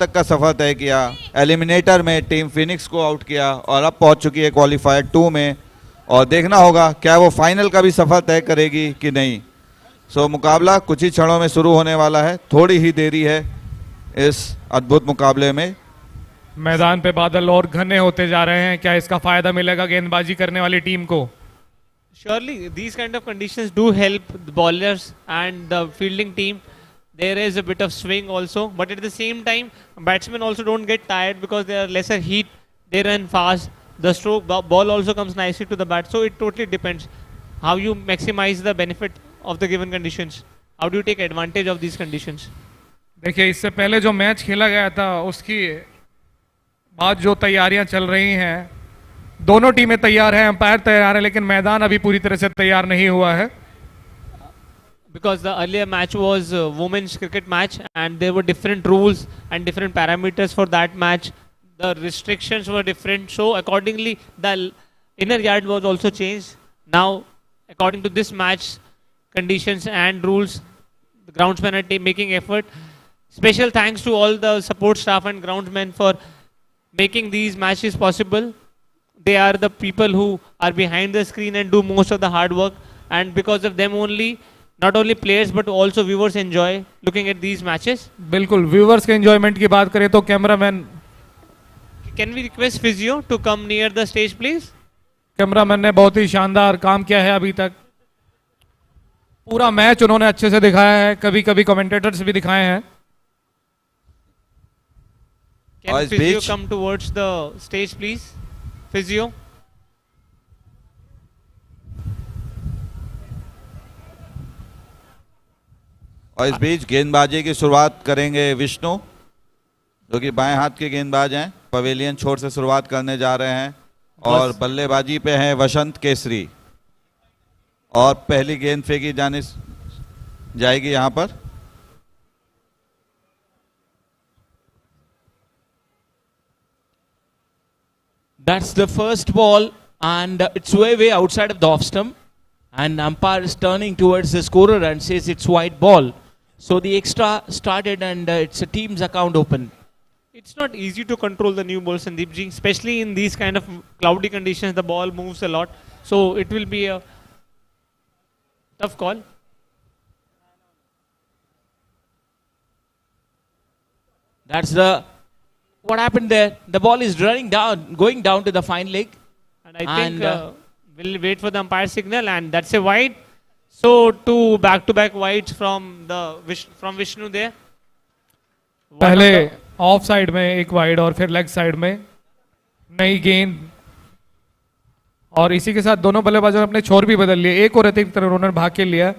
तक का सफर तय किया, एलिमिनेटर में टीम फिनिक्स को आउट किया और अब पहुंच चुकी है क्वालिफायर 2 में और देखना होगा क्या वो फाइनल का भी सफर तय करेगी कि नहीं। सो मुकाबला कुछ ही क्षणों में शुरू होने वाला है, थोड़ी ही देरी है इस अद्भुत मुकाबले में। मैदान पे बादल और घने होते जा रहे हैं, क्या इसका फायदा मिलेगा गेंदबाजी करने वाली टीम को? Surely these kind of conditions do help the bowlers and the fielding team. There is a bit of swing also, but at the same time batsmen also don't get tired because there are lesser heat, they run fast, the stroke ball also comes nicely to the bat, so it totally depends how you maximize the benefit of the given conditions. How do you take advantage of these conditions? देखिए, इससे पहले जो match खेला गया था उसकी बाद जो तैयारियां चल रही हैं, दोनों टीमें तैयार हैं, अंपायर तैयार है, लेकिन मैदान अभी पूरी तरह से तैयार नहीं हुआ है। Because the earlier match was a women's cricket match and there were different rules and different parameters for that match. The restrictions were different, so accordingly the inner yard was also changed. Now according to this match conditions and rules, the groundsmen are making effort. Special thanks to all the support staff and groundsmen for making these matches possible. They are the people who are behind the screen and do most of the hard work, and because of them only not only players but also viewers enjoy looking at these matches. बिल्कुल, viewers के enjoyment की बात करें तो cameraman, Can we request Physio to come near the stage please? Cameraman ने बहुत ही शानदार काम किया है अभी तक। पूरा मैच उन्होंने अच्छे से दिखाया है, कभी कभी कमेंटेटर्स भी दिखाए हैं। Can Physio come towards the stage please? Physio. और इस बीच गेंदबाजी की शुरुआत करेंगे विष्णु, जो कि बाएं हाथ के गेंदबाज हैं। पवेलियन छोर से शुरुआत करने जा रहे हैं और बल्लेबाजी पे हैं वसंत केसरी और पहली गेंद फेंकी जाने जाएगी यहां पर। That's the first ball and it's way outside of the off stump, and umpire is turning towards the scorer and says it's white ball. So the extra started and it's a team's account open. It's not easy to control the new ball, Sandeep ji, especially in these kind of cloudy conditions. The ball moves a lot, so it will be a tough call. That's what happened there. The ball is running down, going down to the fine leg. And I think we'll wait for the umpire signal, and that's a wide. So two back-to-back wides from Vishnu there. पहले of side में एक wide और फिर leg side में नई गेंद, और इसी के साथ दोनों बल्लेबाजों ने अपने छोर भी बदल लिए, एक और अतिरिक्त रनर भाग के लिया।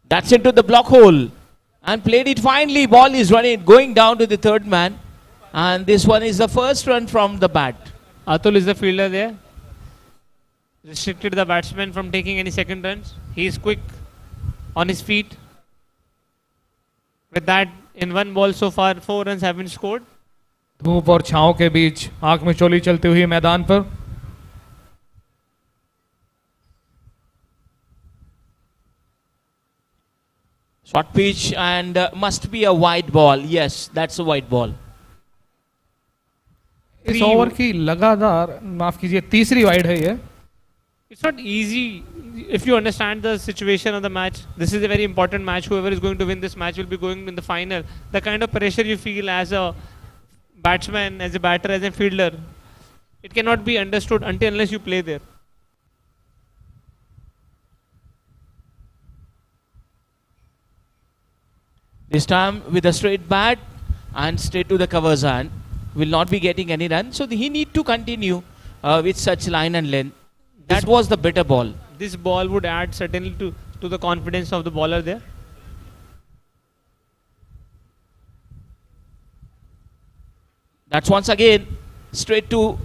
That's into the block hole and played it finely. Ball is running, going down to the third man, and this one is the first run from the bat. Atul is the fielder there. Restricted the batsman from taking any second runs. He is quick on his feet. With that, in one ball so far, 4 runs have been scored. धूप और छांव के बीच आंख में चोली चलती हुई मैदान पर Short pitch and must be a wide ball. Yes, that's a wide ball. इस ओवर की लगातार, माफ कीजिए, तीसरी वाइड है ये। It's not easy if you understand the situation of the match. This is a very important match. Whoever is going to win this match will be going in the final. The kind of pressure you feel as a batsman, as a batter, as a fielder, it cannot be understood until unless you play there. This time with a straight bat and straight to the covers, and will not be getting any run. So he need to continue with such line and length. That was the better ball. This ball would add certainly to the confidence of the bowler there. That's once again straight to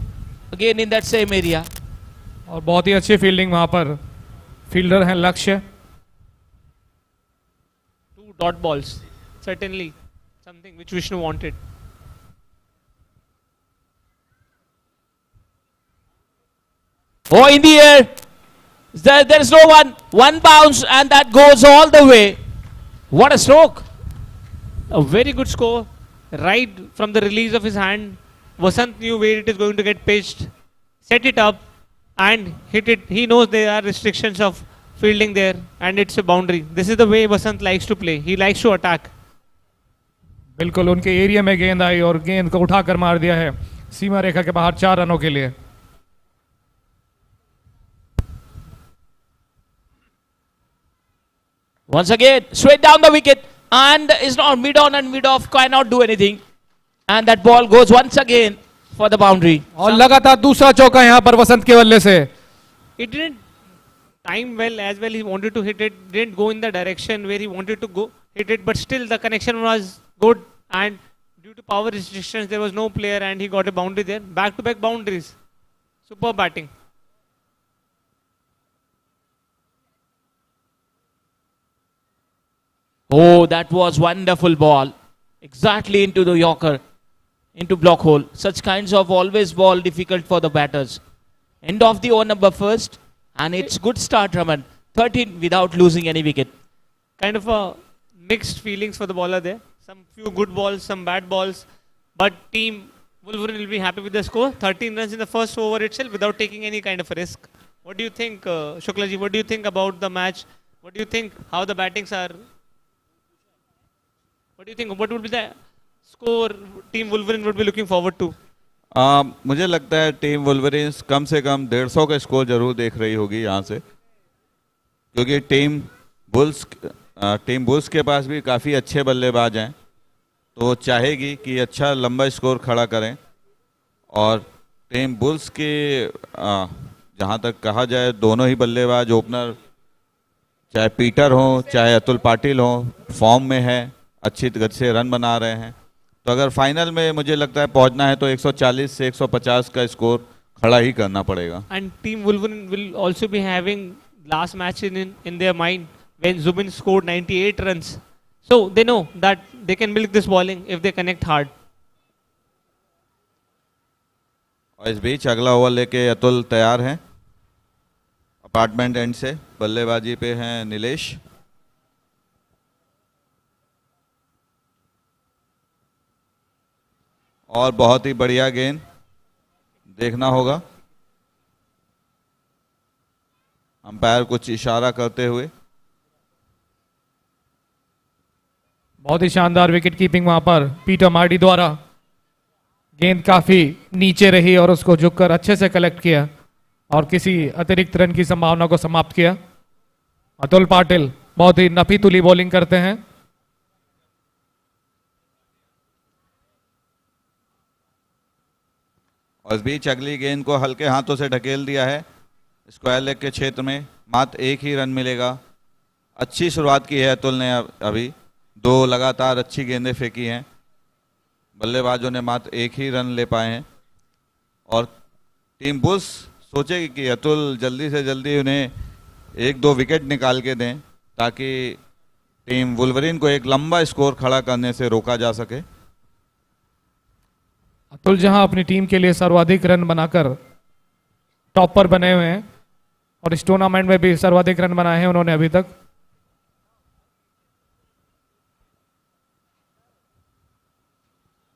again in that same area. और बहुत ही अच्छी fielding वहां पर, fielder हैं लक्ष्य। 2 dot balls, certainly something which Vishnu wanted. Oh, in the air. There is no one. One bounce and that goes all the way. What a stroke. A very good score. Right from the release of his hand, Vasant knew where it is going to get pitched, set it up and hit it. He knows there are restrictions of fielding there and it's a boundary. This is the way Vasant likes to play. He likes to attack. बिल्कुल उनके area में गेंद आई और गेंद को उठाकर मार दिया है सीमा रेखा के बाहर 4 रनों के लिए। Once again, straight down the wicket and is not mid on and mid off, cannot do anything. And that ball goes once again for the boundary. और लगातार दूसरा चौका यहाँ पर वसंत के बल्ले से। It didn't time well as well. He wanted to hit it, didn't go in the direction where he wanted to go hit it, but still the connection was good and due to power restrictions there was no player and he got a boundary there. Back to back boundaries. Superb batting. Oh, that was wonderful ball. Exactly into the Yorker, into block hole. Such kinds of always ball difficult for the batters. End of the over number first. And it's good start, Raman. 13 without losing any wicket. Kind of a mixed feelings for the bowler there. Some few good balls, some bad balls. But team Wolverine will be happy with the score. 13 runs in the first over itself without taking any kind of a risk. What do you think, Shuklaji? What do you think about the match? What do you think how the battings are? What do you think? What would be the score team Wolverine would be looking forward to? मुझे लगता है team वुल्वरीन्स कम से कम 150 का score जरूर देख रही होगी यहाँ से, क्योंकि टीम बुल्स के पास भी काफ़ी अच्छे बल्लेबाज हैं, तो चाहेगी कि अच्छा लंबा स्कोर खड़ा करें। और टीम बुल्स के जहाँ तक कहा जाए दोनों ही बल्लेबाज ओपनर, चाहे पीटर हो चाहे अतुल पाटिल हो, फॉर्म में है, अच्छी गति से रन बना रहे हैं। तो अगर फाइनल में मुझे लगता है पहुंचना है तो 140 से 150 का स्कोर खड़ा ही करना पड़ेगा। And team Wolverine will also be having last match in their mind when Zubin scored 98 runs. So they know that they can milk this bowling if they connect hard. और इस बीच अगला ओवर लेके अतुल तैयार हैं। Apartment and से बल्लेबाजी पे हैं नीलेश। और बहुत ही बढ़िया गेंद देखना होगा, अंपायर कुछ इशारा करते हुए। बहुत ही शानदार विकेट कीपिंग वहां पर पीटर मार्डी द्वारा। गेंद काफी नीचे रही और उसको झुककर अच्छे से कलेक्ट किया और किसी अतिरिक्त रन की संभावना को समाप्त किया। अतुल पाटिल बहुत ही नफी तुली बॉलिंग करते हैं। और इस बीच अगली गेंद को हल्के हाथों से ढकेल दिया है स्क्वायर लेग के क्षेत्र में, मात्र एक ही रन मिलेगा। अच्छी शुरुआत की है अतुल ने, अभी 2 लगातार अच्छी गेंदें फेंकी हैं, बल्लेबाजों ने मात्र एक ही रन ले पाए हैं। और टीम बुल्स सोचेगी कि अतुल जल्दी से जल्दी उन्हें 1-2 विकेट निकाल के दें ताकि टीम वुल्वरीन को एक लंबा स्कोर खड़ा करने से रोका जा सके। अतुल जहां अपनी टीम के लिए सर्वाधिक रन बनाकर टॉप पर बने हुए हैं और इस टूर्नामेंट में भी सर्वाधिक रन बनाए हैं उन्होंने अभी तक।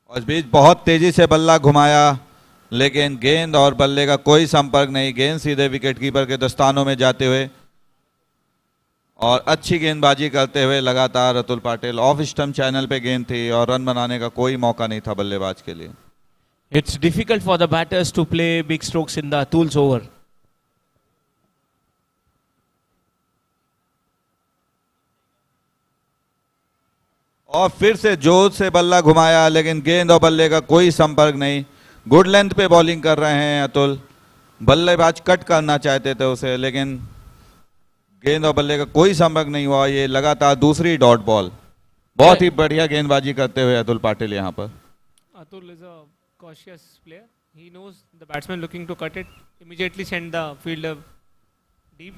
और इस बीच बहुत तेजी से बल्ला घुमाया, लेकिन गेंद और बल्ले का कोई संपर्क नहीं। गेंद सीधे विकेटकीपर के दस्तानों में जाते हुए और अच्छी गेंदबाजी करते हुए लगातार Atul Patil off stump channel पे गेंद थी और रन बनाने का कोई मौका नहीं था बल्लेबाज के लिए। It's difficult for the batters to play big strokes in the Atul's over. और फिर से जोर से बल्ला घुमाया, लेकिन गेंद और बल्ले का कोई संपर्क नहीं। गुड लेंथ पे बॉलिंग कर रहे हैं अतुल, बल्लेबाज कट करना चाहते थे उसे, लेकिन गेंद और बल्ले का कोई संपर्क नहीं हुआ। ये लगातार दूसरी डॉट बॉल, बहुत ही बढ़िया गेंदबाजी करते हुए अतुल पाटिल यहाँ पर। Atul is a cautious player. He knows the batsman looking to cut it, immediately send the fielder deep.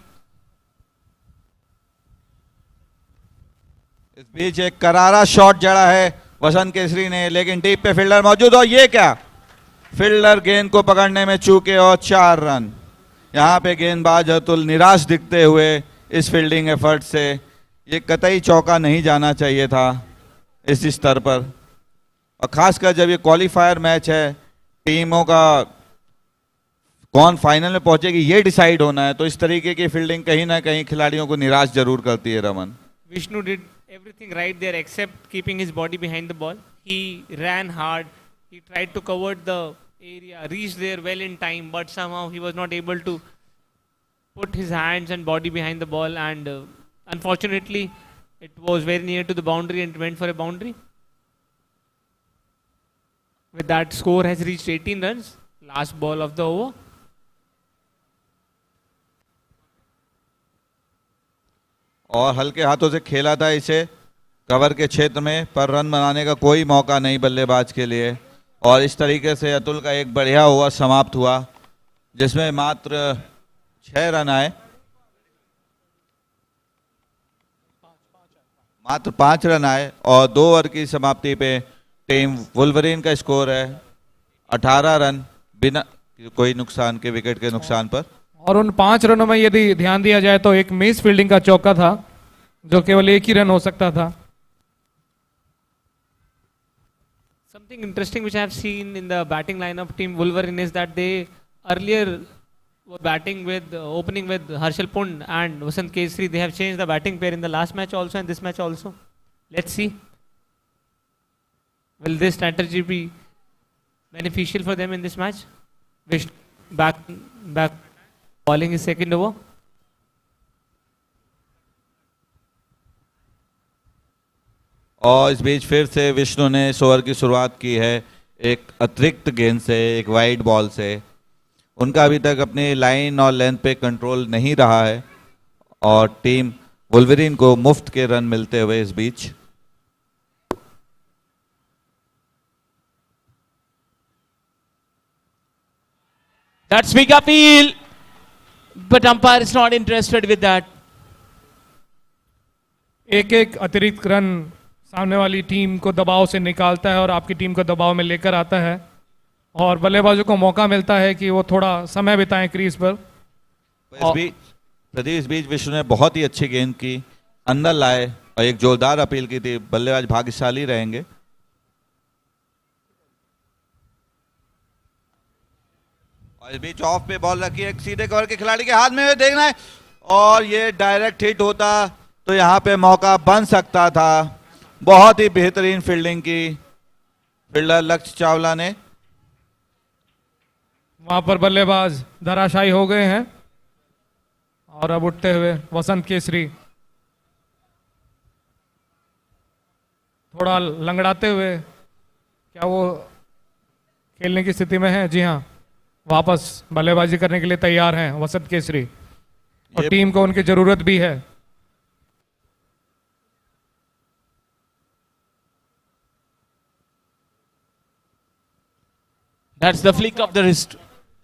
इस बीच एक करारा शॉट जड़ा है वसंत केसरी ने, लेकिन डीप पे फील्डर मौजूद। और ये क्या, फील्डर गेंद को पकड़ने में चूके और 4 रन। यहाँ पे गेंदबाज अतुल निराश दिखते हुए इस फील्डिंग एफर्ट से, ये कतई चौका नहीं जाना चाहिए था इस स्तर पर, और खासकर जब ये क्वालिफायर मैच है, टीमों का कौन फाइनल में पहुंचेगी ये डिसाइड होना है, तो इस तरीके की फील्डिंग कहीं ना कहीं खिलाड़ियों को निराश जरूर करती है। Raman, Vishnu did everything right there except keeping his body behind the ball. He ran hard. He tried to cover the area, reached there well in time, but somehow he was not able to put his hands and body behind the ball, and unfortunately it was very near to the boundary and went for a boundary. With that, score has reached 18 runs. Last ball of the over. और हल्के हाथों से खेला था इसे cover के क्षेत्र में, पर रन बनाने का कोई मौका नहीं बल्लेबाज के लिए, और इस तरीके से अतुल का एक बढ़िया ओवर समाप्त हुआ जिसमें मात्र 6 रन आए, मात्र 5 रन आए, और 2 ओवर की समाप्ति पे टीम वुल्वरीन का स्कोर है 18 रन बिना कोई नुकसान के, विकेट के नुकसान पर। और उन 5 रनों में यदि ध्यान दिया जाए तो एक मिस फील्डिंग का चौका था जो केवल एक ही रन हो सकता था। Something interesting which I have seen in the batting lineup team Wolverine is that they earlier were batting with opening with Harshal Pund and Vasant Kesri. They have changed the batting pair in the last match also and this match also. Let's see. Will this strategy be beneficial for them in this match? Vishnu back bowling his second over. और इस बीच फिर से विष्णु ने इस over की शुरुआत की है एक अतिरिक्त गेंद से, एक वाइड बॉल से। उनका अभी तक अपनी लाइन और लेंथ पे कंट्रोल नहीं रहा है और टीम वुल्वरीन को मुफ्त के रन मिलते हुए इस बीच। That's big appeal, but umpire is not interested with that. एक अतिरिक्त रन सामने वाली टीम को दबाव से निकालता है और आपकी टीम को दबाव में लेकर आता है और बल्लेबाजों को मौका मिलता है कि वो थोड़ा समय बिताएं क्रीज पर। इस बीच विष्णु ने बहुत ही अच्छी गेंद की, अंदर लाए और एक जोरदार अपील की थी। बल्लेबाज भाग्यशाली रहेंगे। और इस बीच ऑफ पे बॉल रखी है, सीधे कवर के खिलाड़ी के हाथ में देखना है और ये डायरेक्ट हिट होता तो यहाँ पे मौका बन सकता था। बहुत ही बेहतरीन फील्डिंग की फील्डर लक्ष्य चावला ने। वहां पर बल्लेबाज धराशायी हो गए हैं और अब उठते हुए वसंत केसरी थोड़ा लंगड़ाते हुए, क्या वो खेलने की स्थिति में है? जी हाँ, वापस बल्लेबाजी करने के लिए तैयार हैं वसंत केसरी और टीम को उनकी जरूरत भी है। That's the flick of the wrist.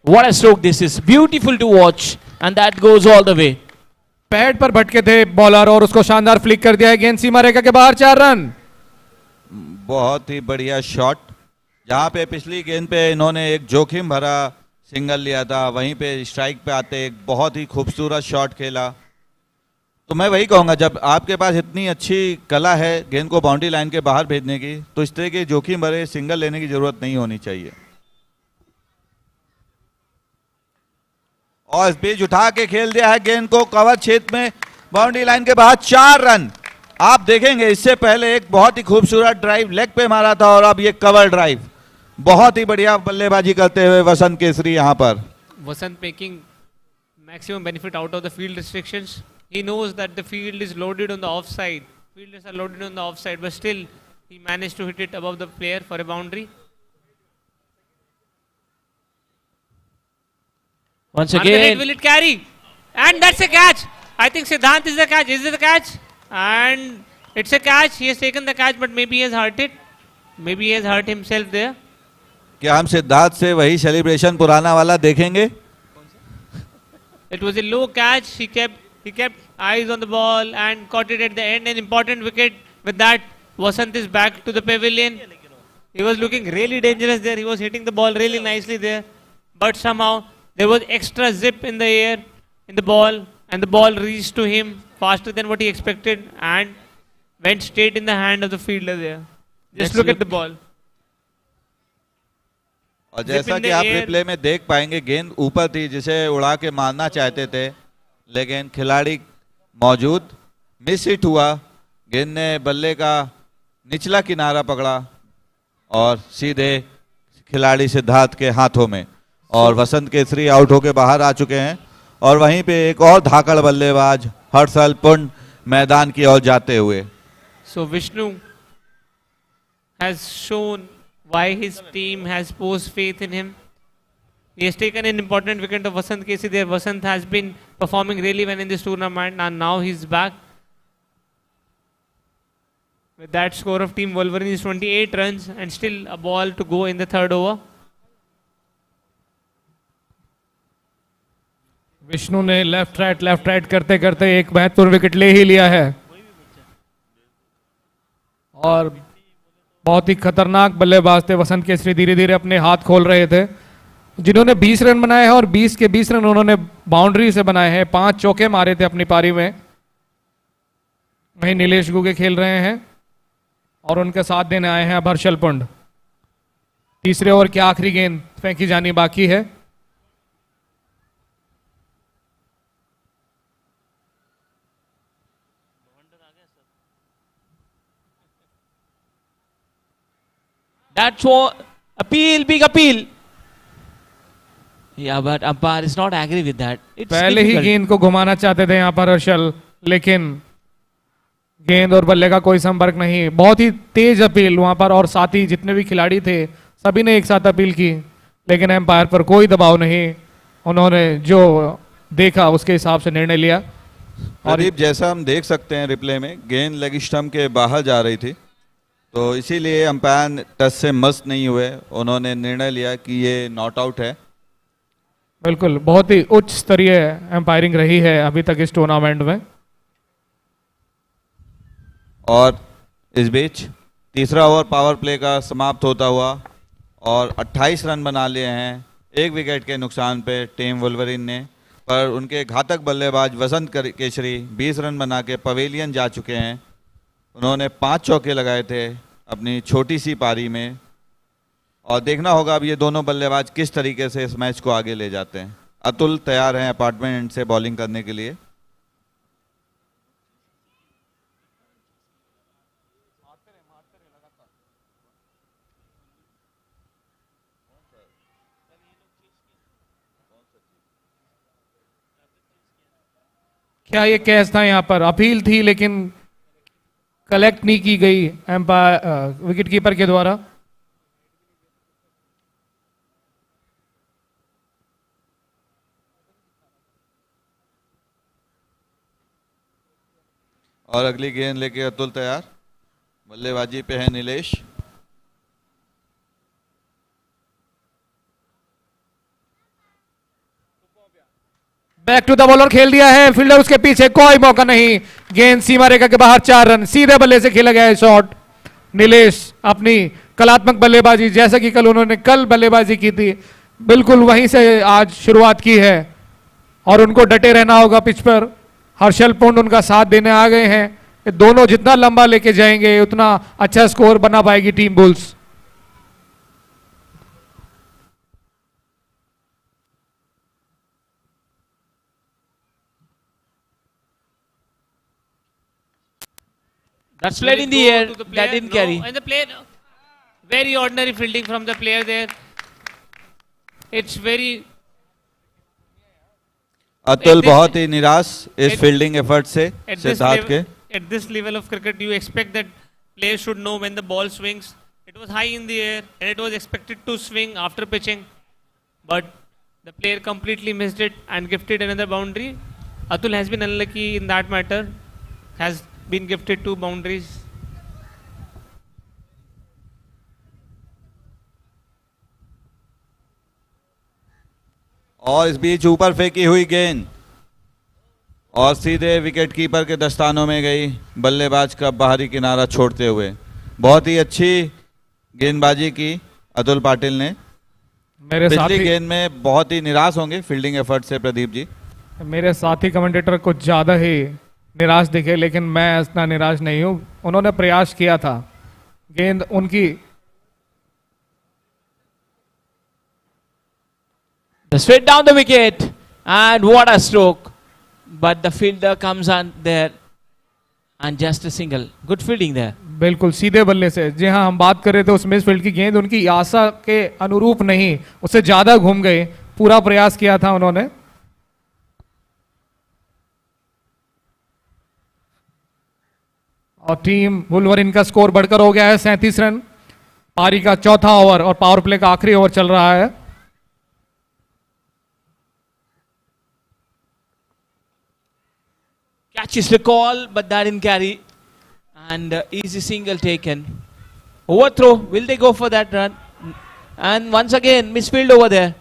What a stroke this is. Beautiful to watch and that goes all the way. Pad पर भटके थे बॉलर और उसको शानदार फ्लिक कर दिया है। गेंद सीमा रेखा के बाहर, 4 रन। बहुत ही बढ़िया शॉट। जहां पे पिछली गेंद पे इन्होंने एक जोखिम भरा सिंगल लिया था, वहीं पे स्ट्राइक पे आते एक बहुत ही खूबसूरत शॉट खेला। तो मैं वही कहूंगा, जब आपके पास इतनी अच्छी कला है गेंद को बाउंड्री लाइन के बाहर भेजने की, तो इस तरह के जोखिम भरे सिंगल लेने की जरूरत नहीं होनी चाहिए। और इस बीच उठा के खेल दिया है गेंद को कवर क्षेत्र में, बाउंड्री लाइन के बाहर, 4 रन। आप देखेंगे इससे पहले एक बहुत ही खूबसूरत ड्राइव लेग पे मारा था और अब ये कवर ड्राइव। बहुत ही बढ़िया बल्लेबाजी करते हुए वसंत केसरी यहाँ पर। Vasant making maximum benefit out of the field restrictions. He knows that the field is loaded on the offside. Fielders are loaded on the offside, but still he managed to hit it above the player for a boundary. Once And the again, leg, will it carry? And that's a catch. I think Siddhant is the catch. Is it the catch? And it's a catch. He has taken the catch, but maybe he has hurt it. Maybe he has hurt himself there. क्या हम सिद्धार्थ से वही celebration पुराना वाला देखेंगे? It was a low catch. He kept eyes on the ball and caught it at the end. An important wicket. With that, Vasant is back to the pavilion. He was looking really dangerous there. He was hitting the ball really nicely there. But somehow there was extra zip in the air in the ball, and the ball reached to him faster than what he expected and went straight in the hand of the fielder there. Just look at the ball. और जैसा कि आप replay में देख पाएंगे, गेंद ऊपर थी जिसे उड़ा के मारना चाहते थे, लेकिन खिलाड़ी मौजूद, मिस हिट हुआ। गेंद ने बल्ले का निचला किनारा पकड़ा और सीधे खिलाड़ी सिद्धार्थ के हाथों में, और वसंत केसरी आउट होके बाहर आ चुके हैं। और वहीं पे एक और धाकड़ बल्लेबाज हर्षल पुंड मैदान की ओर जाते हुए। So Vishnu has shown why his team has posed faith in him. He has taken an important wicket of Vasant Kesi there. Vasant has been performing really well in this tournament, and now he's back. With that score of Team Wolverine is 28 runs and still a ball to go in the third over. Vishnu ने left right करते करते एक महत्वपूर्ण wicket ले ही लिया है, और बहुत ही खतरनाक बल्लेबाज थे वसंत केसरी। धीरे धीरे अपने हाथ खोल रहे थे, जिन्होंने 20 रन बनाए हैं, और 20 के 20 रन उन्होंने बाउंड्री से बनाए हैं। 5 चौके मारे थे अपनी पारी में। वहीं नीलेश गुगे खेल रहे हैं और उनके साथ देने आए हैं अब हर्षल पुंड। तीसरे ओवर की आखिरी गेंद फेंकी जानी बाकी है। That's what appeal, big appeal. Yeah, but umpire is not agree with that. It's पहले ही difficult. गेंद को घुमाना चाहते थे यहाँ पर हर्षल, लेकिन गेंद और बल्ले का कोई संपर्क नहीं। बहुत ही तेज अपील वहां पर, और साथ ही जितने भी खिलाड़ी थे सभी ने एक साथ अपील की, लेकिन एम्पायर पर कोई दबाव नहीं। उन्होंने जो देखा उसके हिसाब से निर्णय लिया। और प्रदीप, जैसा हम देख सकते हैं रिप्ले में, गेंद लेग स्टंप के बाहर जा रही थी, तो इसीलिए अंपायर टच से मस्त नहीं हुए। उन्होंने निर्णय लिया कि ये नॉट आउट है। बिल्कुल, बहुत ही उच्च स्तरीय एम्पायरिंग रही है अभी तक इस टूर्नामेंट में। और इस बीच तीसरा ओवर पावर प्ले का समाप्त होता हुआ, और 28 रन बना लिए हैं एक विकेट के नुकसान पे टीम वुल्वरीन ने। पर उनके घातक बल्लेबाज वसंत केसरी 20 रन बना के पवेलियन जा चुके हैं। उन्होंने 5 चौके लगाए थे अपनी छोटी सी पारी में, और देखना होगा अब ये दोनों बल्लेबाज किस तरीके से इस मैच को आगे ले जाते हैं। अतुल तैयार हैं अपार्टमेंट से बॉलिंग करने के लिए। क्या ये कैच था? यहाँ पर अपील थी लेकिन कलेक्ट नहीं की गई एम्पायर विकेट कीपर के द्वारा। और अगली गेंद लेके अतुल तैयार। बल्लेबाजी पे है Nilesh. Back to the bowler खेल दिया है, फील्डर उसके पीछे, कोई मौका नहीं। गेंद सीमा रेखा के बाहर, 4 रन। सीधे बल्ले से खेला गया है शॉट। नीलेश अपनी कलात्मक बल्लेबाजी, जैसा कि कल उन्होंने बल्लेबाजी की थी, बिल्कुल वहीं से आज शुरुआत की है, और उनको डटे रहना होगा पिच पर। हर्षल पुंड उनका साथ देने आ गए हैं। दोनों जितना लंबा लेके जाएंगे उतना अच्छा स्कोर बना पाएगी team bulls. That's played in the air. That didn't carry. And the player, very ordinary fielding from the player there. It's very. Atul बहुत ही निराश इस फील्डिंग एफर्ट से सिद्धार्थ के। At this level of cricket, you expect that players should know when the ball swings. It was high in the air and it was expected to swing after pitching, but the player completely missed it and gifted another boundary. Atul has been unlucky in that matter. Has been gifted 2 boundaries. और इस बीच ऊपर फेंकी हुई गेंद और सीधे wicket keeper के दस्तानों में गई, बल्लेबाज का बाहरी किनारा छोड़ते हुए। बहुत ही अच्छी गेंदबाजी की अतुल पाटिल ने। मेरे पिछली साथी गेंद में बहुत ही निराश होंगे फील्डिंग एफर्ट से प्रदीप जी। मेरे साथी कमेंटेटर कुछ ज़्यादा ही निराश दिखे, लेकिन मैं इतना निराश नहीं हूँ। उन्होंने प्रयास किया था, गेंद उनकी। The straight down the wicket, and what a stroke! But the fielder comes on there, and just a single. Good fielding there. बिल्कुल सीधे बल्ले से। जी हाँ, हम बात कर रहे थे उस मिस फील्ड की, गेंद उनकी आशा के अनुरूप नहीं, उससे ज़्यादा घूम गई। पूरा प्रयास किया था उन्होंने। और टीम वुल्वरिन का स्कोर बढ़कर हो गया है 37 रन। पारी का चौथा ओवर और पावर प्ले का आखिरी ओवर चल रहा है। Catches the call, but that didn't carry. And easy single taken. Overthrow. Will they go for that run? And once again, misfield over there.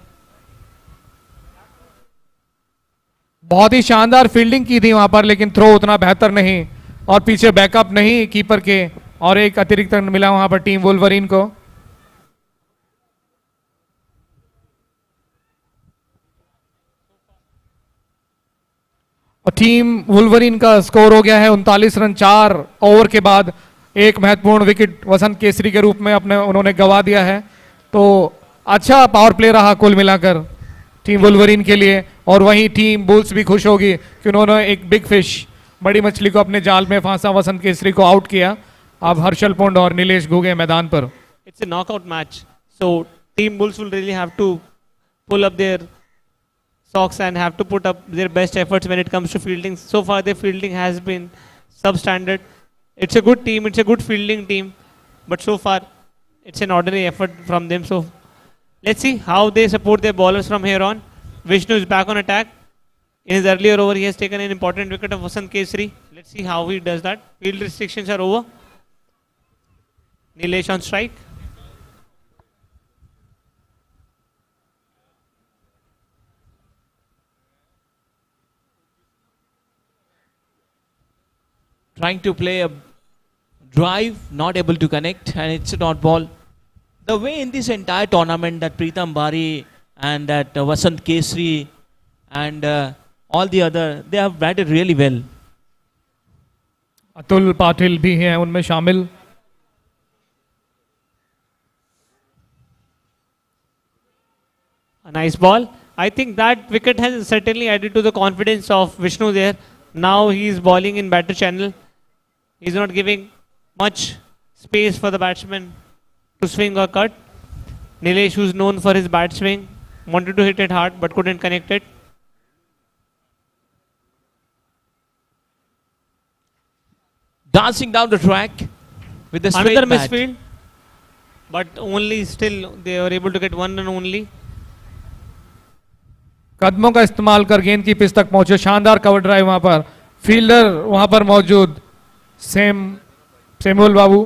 बहुत ही शानदार फील्डिंग की थी वहां पर, लेकिन थ्रो उतना बेहतर नहीं और पीछे बैकअप नहीं कीपर के, और एक अतिरिक्त रन मिला वहां पर टीम वुल्वरिन को। और टीम वुल्वरिन का स्कोर हो गया है 39 रन। 4 ओवर के बाद एक महत्वपूर्ण विकेट वसंत केसरी के रूप में उन्होंने गवा दिया है। तो अच्छा पावर प्ले रहा कुल मिलाकर टीम वुल्वरिन के लिए। और वहीं टीम बुल्स भी खुश होगी कि उन्होंने एक बिग फिश, बड़ी मछली को अपने जाल में फंसा वसंत केसरी को आउट किया। अब हर्षल पुंड और नीलेश घुगे मैदान पर। It's a knockout match, so Team Bulls will really have to pull up their socks and have to put up their best efforts when it comes to fielding. So far, their fielding has been substandard. It's a good team, it's a good fielding team, but so far, it's an ordinary effort from them. So let's see how they support their bowlers from here on. Vishnu is back on attack. In his earlier over, he has taken an important wicket of Vasant Kesri. Let's see how he does that. Field restrictions are over. Nilesh on strike. Trying to play a drive, not able to connect, and it's a dot ball. The way in this entire tournament that Pritam Bari and that Vasant Kesri and all the other, they have batted really well. Atul Patil भी हैं उनमें शामिल। A nice ball. I think that wicket has certainly added to the confidence of Vishnu there. Now he is bowling in batter channel. He's not giving much space for the batsman to swing or cut. Nilesh, who's known for his bat swing, wanted to hit it hard but couldn't connect it. Dancing down the track with the straight Another bat. misfield, but only still they were able to get one run only. कदमों का इस्तेमाल कर गेंद की pitch तक पहुंचे। शानदार cover drive वहां पर, फील्डर वहां पर मौजूद सेमुअल बाबू,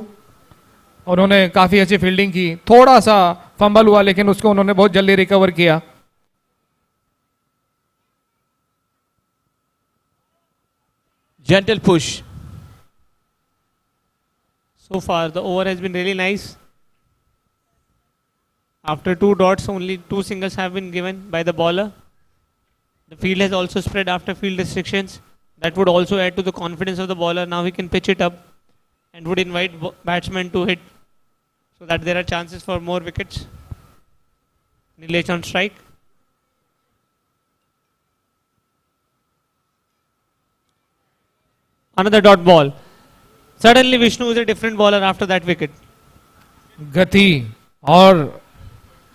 उन्होंने काफी अच्छी फील्डिंग की। थोड़ा सा फंबल हुआ लेकिन उसको उन्होंने बहुत जल्दी रिकवर किया। Gentle push. So far the over has been really nice. After 2 dots, only 2 singles have been given by the bowler. The field has also spread after field restrictions. That would also add to the confidence of the bowler. Now he can pitch it up and would invite batsmen to hit so that there are chances for more wickets. Nilesh on strike. Another dot ball. Suddenly Vishnu is a different bowler after that wicket. गति और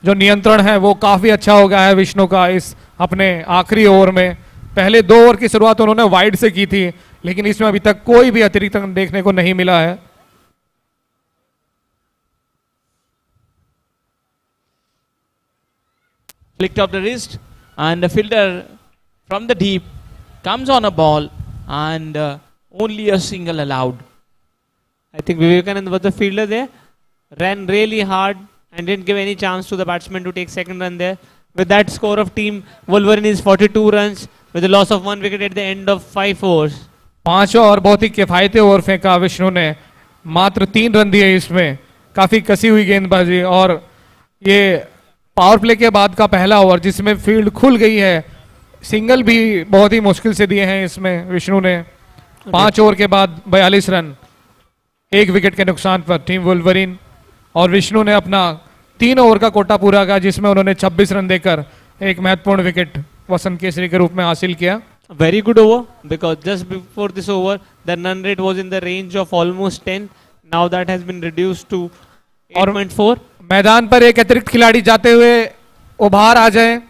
जो नियंत्रण है वो काफी अच्छा हो गया है विष्णु का इस अपने आखिरी ओवर में। पहले 2 ओवर की शुरुआत उन्होंने वाइड से की थी, लेकिन इसमें अभी तक कोई भी अतिरिक्त रन देखने को नहीं मिला है। Flicked up the wrist, and the fielder from the deep comes on a ball, and only a single allowed. I think Vivekanand was the fielder there. Ran really hard and didn't give any chance to the batsman to take second run there. With that score of team Wolverine is 42 runs with a loss of 1 wicket at the end of 5 overs. 5 और बहुत ही किफायती over फेंका विष्णु ने, मात्र 3 run दिए इसमें। काफी कसी हुई गेंदबाजी और ये पावर प्ले के बाद का पहला ओवर जिसमें फील्ड खुल गई है, सिंगल भी बहुत ही मुश्किल से दिए हैं इसमें विष्णु ने। 5 ओवर के बाद 42 रन, 1 विकेट के नुकसान पर टीम वुल्वरीन। और विष्णु ने अपना 3 ओवर का कोटा पूरा किया जिसमें उन्होंने 26 रन देकर एक महत्वपूर्ण विकेट वसंत केसरी के रूप में हासिल किया। Very good over, because just before this over, the run rate was in the range of almost 10. Now that has been reduced to 8.4. मैदान पर एक अतिरिक्त खिलाड़ी जाते हुए उभार आ जाए।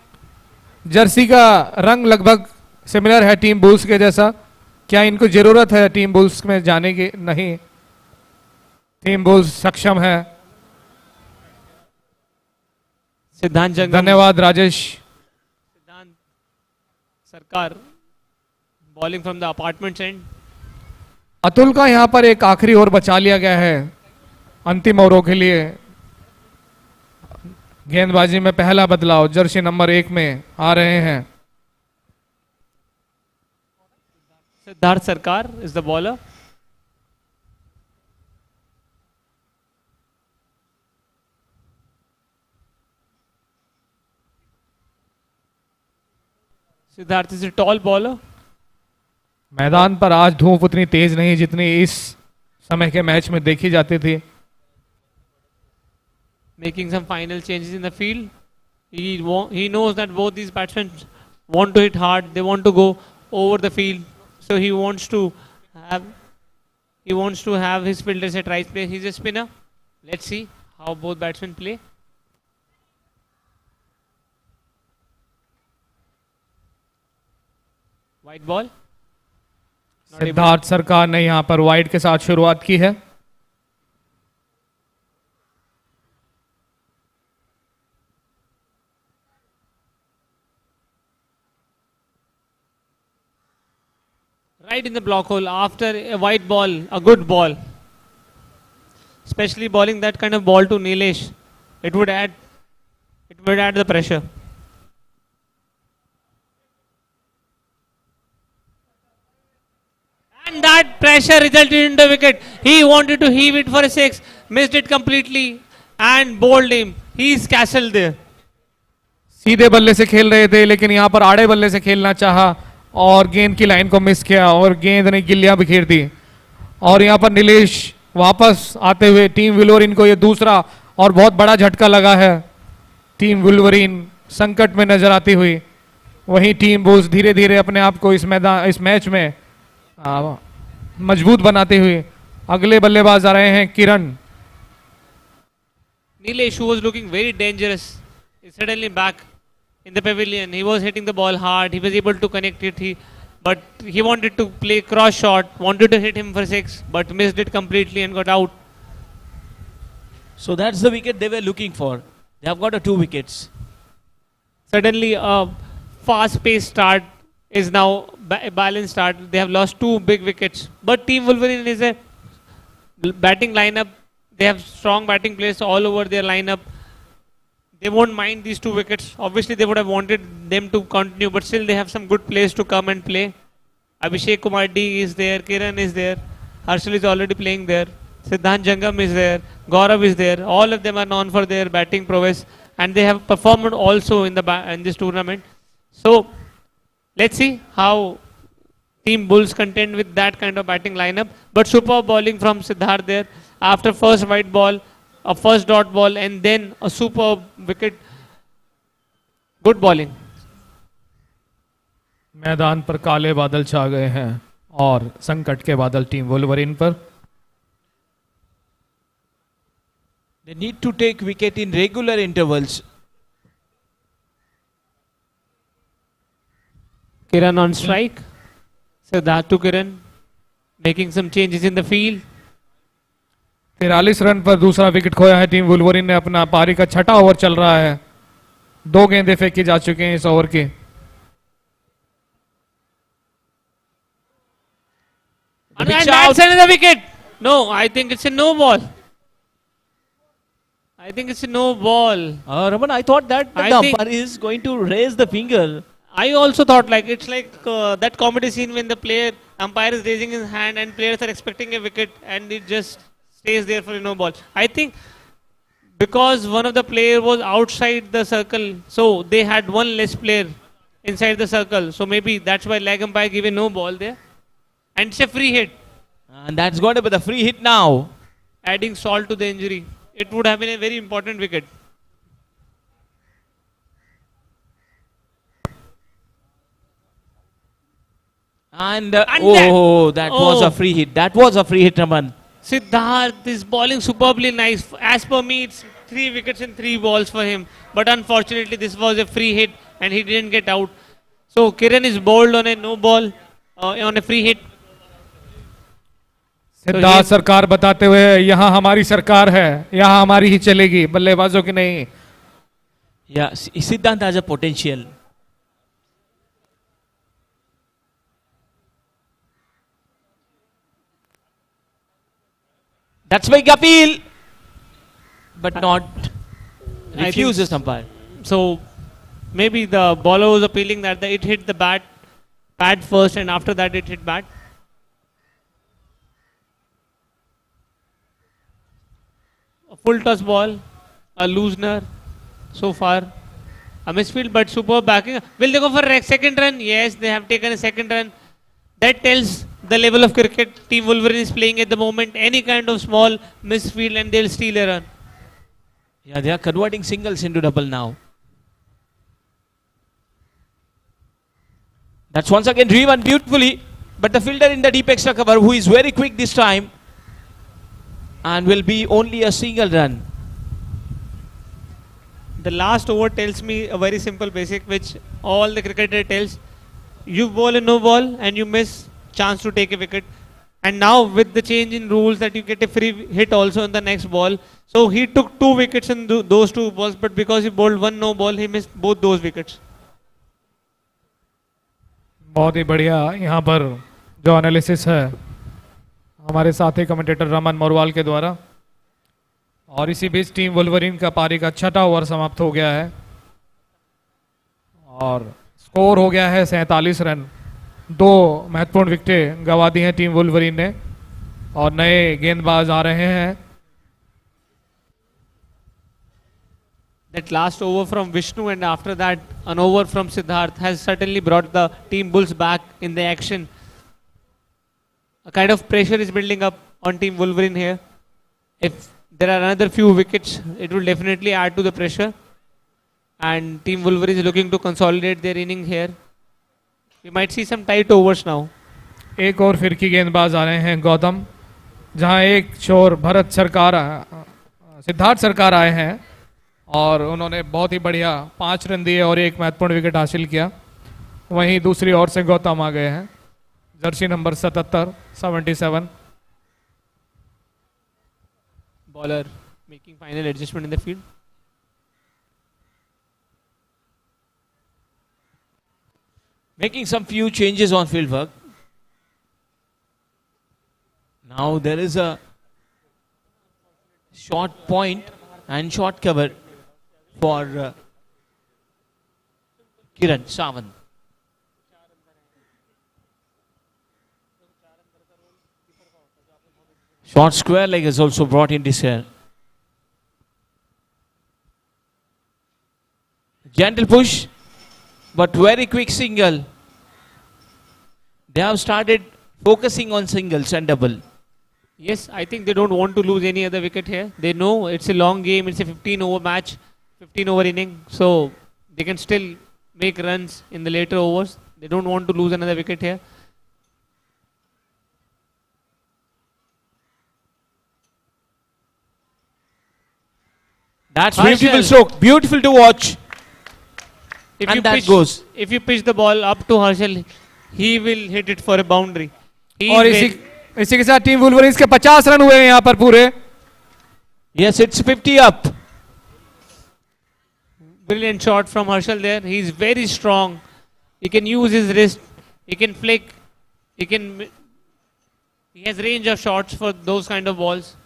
जर्सी का रंग लगभग सिमिलर है टीम बुल्स के जैसा। क्या इनको जरूरत है टीम बुल्स में जाने की? नहीं, टीम बुल्स सक्षम है। सिद्धांत जंगम, धन्यवाद राजेश। सिद्धांत सरकार bowling from the apartments and. Atul का यहां पर एक आखिरी ओवर बचा लिया गया है अंतिम ओवरों के लिए। गेंदबाजी में पहला बदलाव जर्सी नंबर 1 में आ रहे हैं। सिद्धार्थ सरकार is the bowler. Siddharth is a tall bowler. मैदान पर आज धूप उतनी तेज नहीं जितनी इस समय के मैच में देखी जाती थी। Making some final changes in the field. He knows that both these batsmen want to hit hard. They want to go over the field. So he wants to have his fielders at right place. He's a spinner. Let's see how both batsmen play. White ball. Not able- Siddharth सरकार ने यहां पर wide के साथ शुरुआत की है। Right in the block hole after a white ball, a good ball. Especially bowling that kind of ball to Nilesh, it would add the pressure. And that pressure resulted in the wicket. He wanted to heave it for a 6, missed it completely and bowled him. He's castled there. सीधे बल्ले से खेल रहे थे लेकिन यहां पर आड़े बल्ले से खेलना चाहा और गेंद की लाइन को मिस किया और गेंद ने गिल्लियां बिखेर दी। और यहां पर नीलेश वापस आते हुए टीम वुल्वरीन को यह दूसरा और बहुत बड़ा झटका लगा है। टीम वुल्वरीन संकट में नजर आती हुई, वहीं टीम बुल्स धीरे धीरे अपने आप को इस मैच में मजबूत बनाते हुए अगले बल्लेबाज आ रहे हैं किरण। Nilesh, who was looking very dangerous, is suddenly back in the pavilion. He was hitting the ball hard. He was able to connect it. But he wanted to play cross shot, wanted to hit him for 6, but missed it completely and got out. So that's the wicket they were looking for. They have got 2 wickets. Suddenly, a fast-paced start is now a balanced start. They have lost 2 big wickets. But Team Wolverine is a batting lineup. They have strong batting players all over their lineup. They won't mind these 2 wickets. Obviously, they would have wanted them to continue, but still they have some good players to come and play. Abhishek Kumar D is there, Kiran is there, Harshal is already playing there, Siddhant Jangam is there, Gaurav is there. All of them are known for their batting prowess, and they have performed also in this tournament. So, let's see how Team Bulls contend with that kind of batting lineup. But superb bowling from Siddharth there after first white ball, a first dot ball, and then a superb wicket. Good bowling. मैदान पर काले बादल छा गए हैं और संकट के बादल टीम वुल्वरीन पर। They need to take wicket in regular intervals. Kiran on strike. Siddharth to Kiran, making some changes in the field. 43 run पर दूसरा विकेट खोया है टीम वुल्वरीन ने। अपना पारी का 6ठा ओवर चल रहा है। 2 गेंदें फेंकी जा चुकी हैं इस ओवर की। And that's another wicket. No, I think it's a no ball. I think it's a no ball. Raman, I thought that I the think- umpire is going to raise the finger. I also thought like it's like that comedy scene when the umpire is raising his hand and players are expecting a wicket and it just stays there for a no ball. I think Because one of the player was outside the circle, so they had one less player inside the circle. So maybe that's why leg umpire gave a no ball there. And it's a free hit, And that's going to be the free hit now. adding salt to the injury. It would have been a very important wicket. And, And that was a free hit. That was a free hit, Raman. Siddharth is bowling superbly nice. As per me, it's 3 wickets and 3 balls for him. But unfortunately, this was a free hit and he didn't get out. So Kiran is bowled on a no ball, on a free hit. Siddharth सरकार बताते हुए यहाँ हमारी सरकार है, यहाँ हमारी ही चलेगी, बल्लेबाजों की नहीं. Yeah, Siddhant has a potential. That's why appeal, but not refuses umpire. So maybe the bowler was appealing that it hit the pad first and after that it hit bat. A full toss ball, a loosener so far. A misfield but super backing. Will they go for a second run? Yes, they have taken a second run. That tells the level of cricket Team Wolverine is playing at the moment. Any kind of small misfield and they'll steal a run. Yeah, they are converting singles into double now. That's once again driven beautifully, but the fielder in the deep extra cover, who is very quick this time, and will be only a single run. The last over tells me a very simple basic which all the cricketer tells. You bowl a no ball and you miss chance to take a wicket. And now with the change in rules that you get a free hit also in the next ball. So he took 2 wickets in those 2 balls, but because he bowled 1 no ball, he missed both those wickets. बहुत ही बढ़िया यहाँ पर जो analysis है हमारे साथी commentator Raman Morwal के द्वारा. और इसी बीच टीम वुल्वरीन का पारी का 6वां ओवर समाप्त हो गया है और स्कोर हो गया है 47 रन. 2 महत्वपूर्ण विकेटें गंवा दी हैं टीम वुल्वरीन ने और नए गेंदबाज आ रहे हैं. That last over from Vishnu and after that an over from Siddharth has certainly brought the Team Bulls back in the action. A kind of pressure is building up on Team Wolverine here. If there are another few wickets, it will definitely add to the pressure. And Team Wolverine is looking to consolidate their inning here. We might see some tight overs now. एक और फिरकी गेंदबाज आ रहे हैं गौतम, जहां एक छोर भरत सरकार सिद्धार्थ सरकार आए हैं और उन्होंने बहुत ही बढ़िया 5 रन दिए और एक महत्वपूर्ण विकेट हासिल किया. वहीं दूसरी ओर से गौतम आ गए हैं, Jersey number 77. Bowler making final adjustment in the field. Making some few changes on field work. Now there is a short point and short cover for Kiran Sawant. Short square leg is also brought in this here. Gentle push, but very quick single. They have started focusing on singles and double. Yes, I think they don't want to lose any other wicket here. They know it's a long game, it's a 15 over match, 15 over inning. So they can still make runs in the later overs. They don't want to lose another wicket here. That's Harshal. beautiful stroke, beautiful to watch. If And you that pitch, goes. If you pitch the ball up to Harshal, he will hit it for a boundary. He और is इसी के साथ team वुल्वरीन्स के 50 run हुए हैं यहाँ पर पूरे. Yes, it's 50 up. brilliant shot from Harshal there. He's very strong. He can use his wrist. He can flick. He has range of shots for those kind of balls.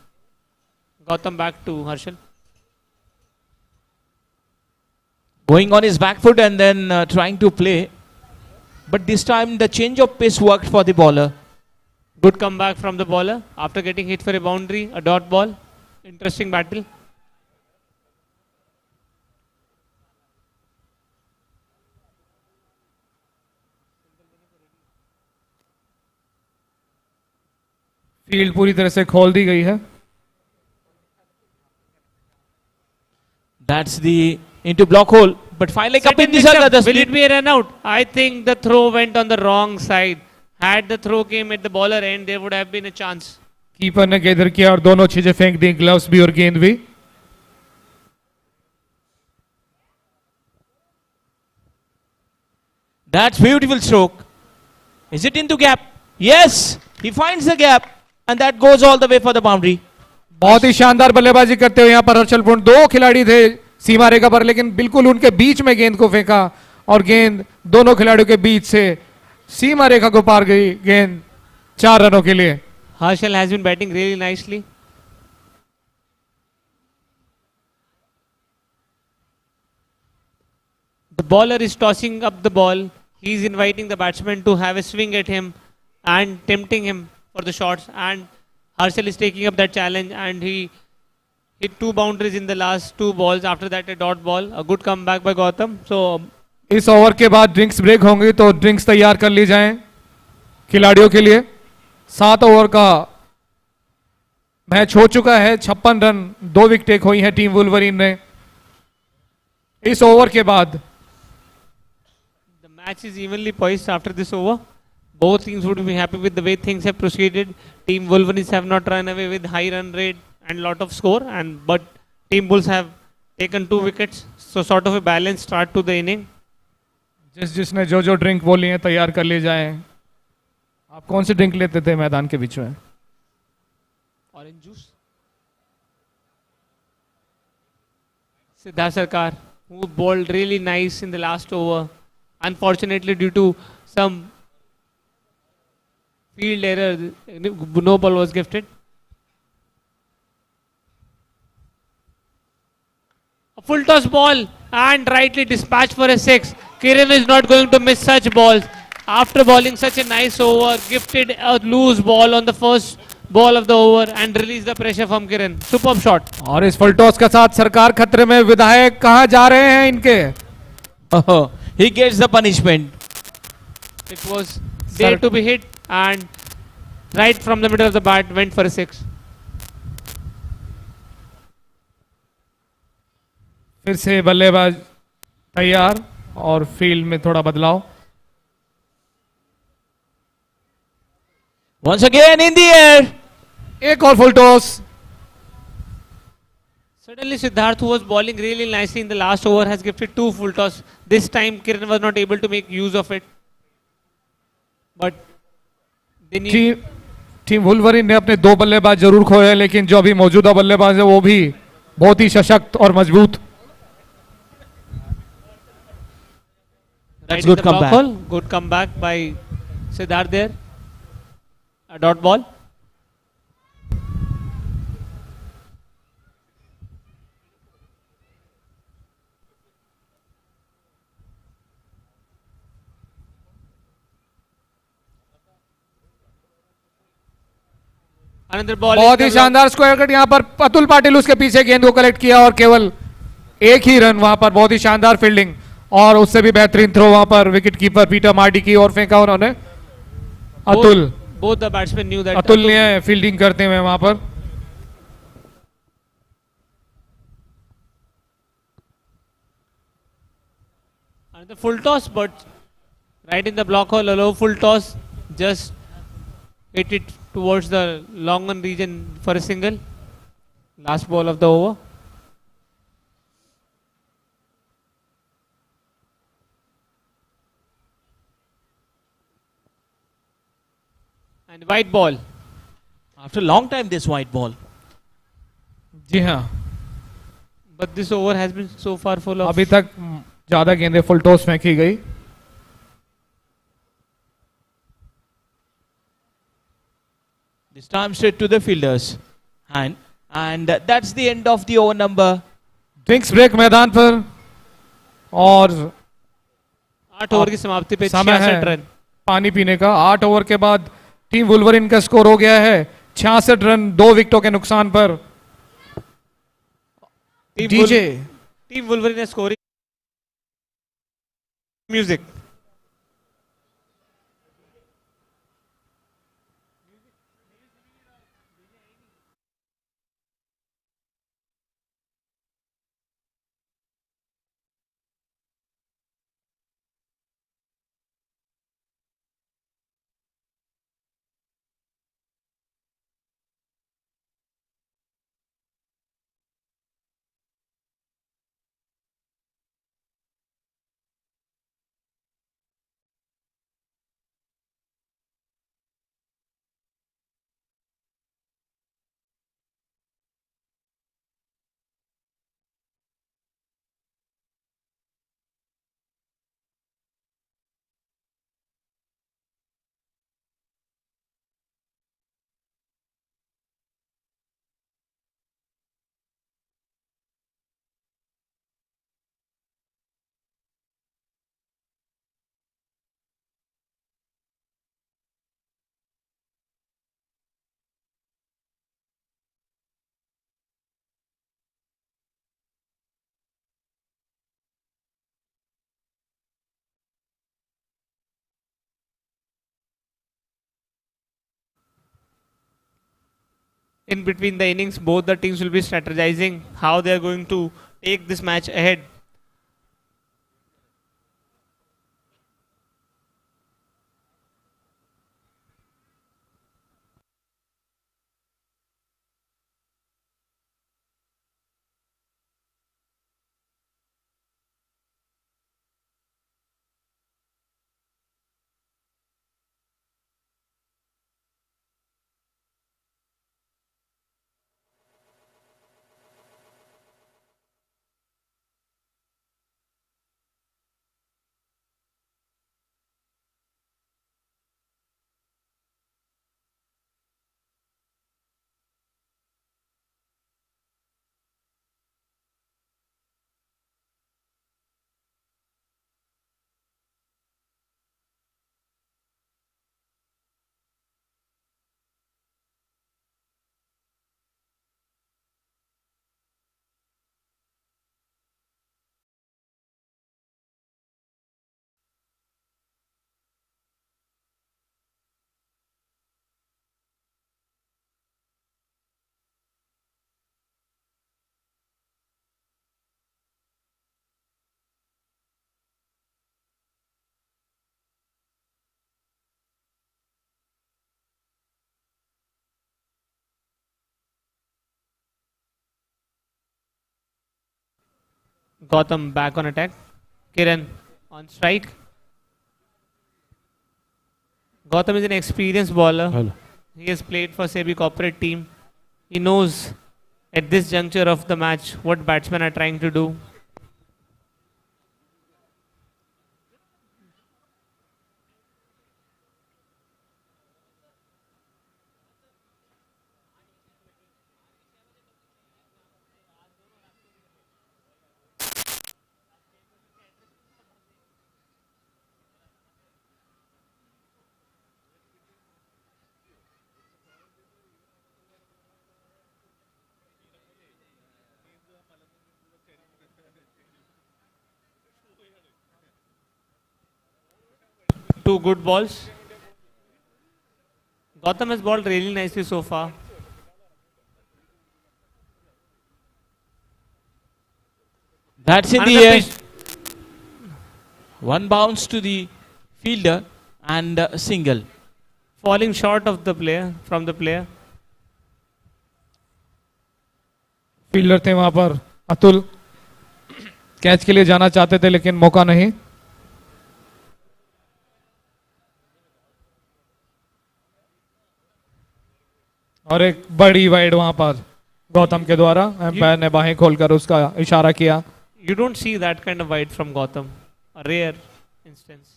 Gautam back to Harshal. Going on his back foot and then trying to play. But this time the change of pace worked for the bowler. Good comeback from the bowler after getting hit for a boundary, a dot ball. Interesting battle. Field पूरी तरह से खोल दी गई है. That's the into block hole. But finally, Set Kapil and mix Nisarga, up. the Will it split. be a run out? I think the throw went on the wrong side. Had the throw came at the bowler end, there would have been a chance. Keeper ने गेंदर किया और दोनों चीजें फेंक दी, gloves भी और गेंद भी. That's beautiful stroke. Is it into gap? Yes, he finds the gap, and that goes all the way for the boundary. बहुत ही शानदार बल्लेबाजी करते हुए यहाँ पर हर्षल पूर्ण, दो खिलाड़ी थे सीमा रेखा पर, लेकिन बिल्कुल उनके बीच में गेंद को फेंका और गेंद दोनों खिलाड़ियों के बीच से सीमा रेखा को पार गई. गेंद 4 रनों के लिए. Harshal has been batting really nicely. The bowler is tossing up the ball. He is inviting the batsman to have a swing at him and tempting him for the shots. And Harshal is taking up that challenge, and he hit 2 boundaries in the last 2 balls. After that, a dot ball. A good comeback by Gautam. So इस over के बाद drinks break होंगी, तो drinks तैयार कर ली जाएं खिलाड़ियों के लिए. 7 ओवर का मैच हो चुका है. 56 रन, 2 विकेटें खोई हैं टीम वुल्वरीन ने. इस ओवर के बाद the match is evenly poised after this over. Both teams would be happy with the way things have proceeded. Team Wolverines have not run away with high run rate and lot of score, but Team Bulls have taken 2 wickets. So sort of a balanced start to the inning. जिसने जो drink बोली है तैयार कर ले जाएं. आप कौन सी ड्रिंक लेते थे मैदान के बीच में? Orange juice. Siddharth Sarkar, who bowled really nice in the last over. Unfortunately, due to some field error, no ball was gifted. A full toss ball and rightly dispatched for a 6. Kiran is not going to miss such balls. After bowling such a nice over, gifted a loose ball on the first ball of the over and released the pressure from Kiran. Superb shot. और इस full toss के साथ सरकार खतरे में. विधायक कहां जा रहे हैं इनके? Oh, he gets the punishment. It was there to be hit and right from the middle of the bat went for a 6. फिर से बल्लेबाज तैयार और फील्ड में थोड़ा बदलाव. Once again in the air. एक और full toss. Suddenly Siddharth, who was bowling really nicely in the last over, has gifted 2 full toss. This time Kiran was not able to make use of it. But they need team Wolverine ने अपने 2 बल्लेबाज जरूर खोए, लेकिन जो अभी मौजूदा बल्लेबाज है वो भी बहुत ही सशक्त और मजबूत. That's right in good the block comeback. hole. Good comeback by Siddharth there. A dot ball. Another ball. बहुत ही शानदार स्क्वायर कट यहाँ पर. अतुल पाटिल उसके पीछे गेंद को कलेक्ट किया और केवल एक ही रन. वहां पर बहुत ही शानदार फील्डिंग और उससे भी बेहतरीन थ्रो वहां पर विकेट कीपर पीटर मार्डी की और फेंका उन्होंने. Atul Both the batsmen knew that. Atul ने फील्डिंग करते हुए वहां पर. Another full toss, but right in the block hole, a low full toss, just hit it towards the long on region for a single. Last ball of the over. And white ball. After a long time, this white ball. जी हाँ, But this over has been so far full of. अभी तक ज्यादा गेंदें full toss फेंकी गई. This time straight to the fielder's hand. And that's the end of the over number. Drinks break मैदान पर और 8 ओवर की समाप्ति पे समय 66 है रन. पानी पीने का. 8 ओवर के बाद टीम वुल्वरीन का स्कोर हो गया है 66 रन 2 विकेटों के नुकसान पर. DJ Team Wolverine is scoring music. in between the innings, both the teams will be strategizing how they are going to take this match ahead. Gotham back on attack. Kiran on strike. Gotham is an experienced bowler. Hello. He has played for SEBI corporate team. He knows at this juncture of the match what batsmen are trying to do. Two good balls. Gotham has bowled really nicely so far. That's in the Another air. pitch. One bounce to the fielder and a single. Falling short of the player, from the player. Fielder थे वहां पर Atul, catch के लिए जाना चाहते थे लेकिन मौका नहीं। और एक बड़ी वाइड वहां पर गौतम के द्वारा, एम्पायर ने बाहें खोलकर उसका इशारा किया। You don't see that kind of wide from Gotham. A rare instance.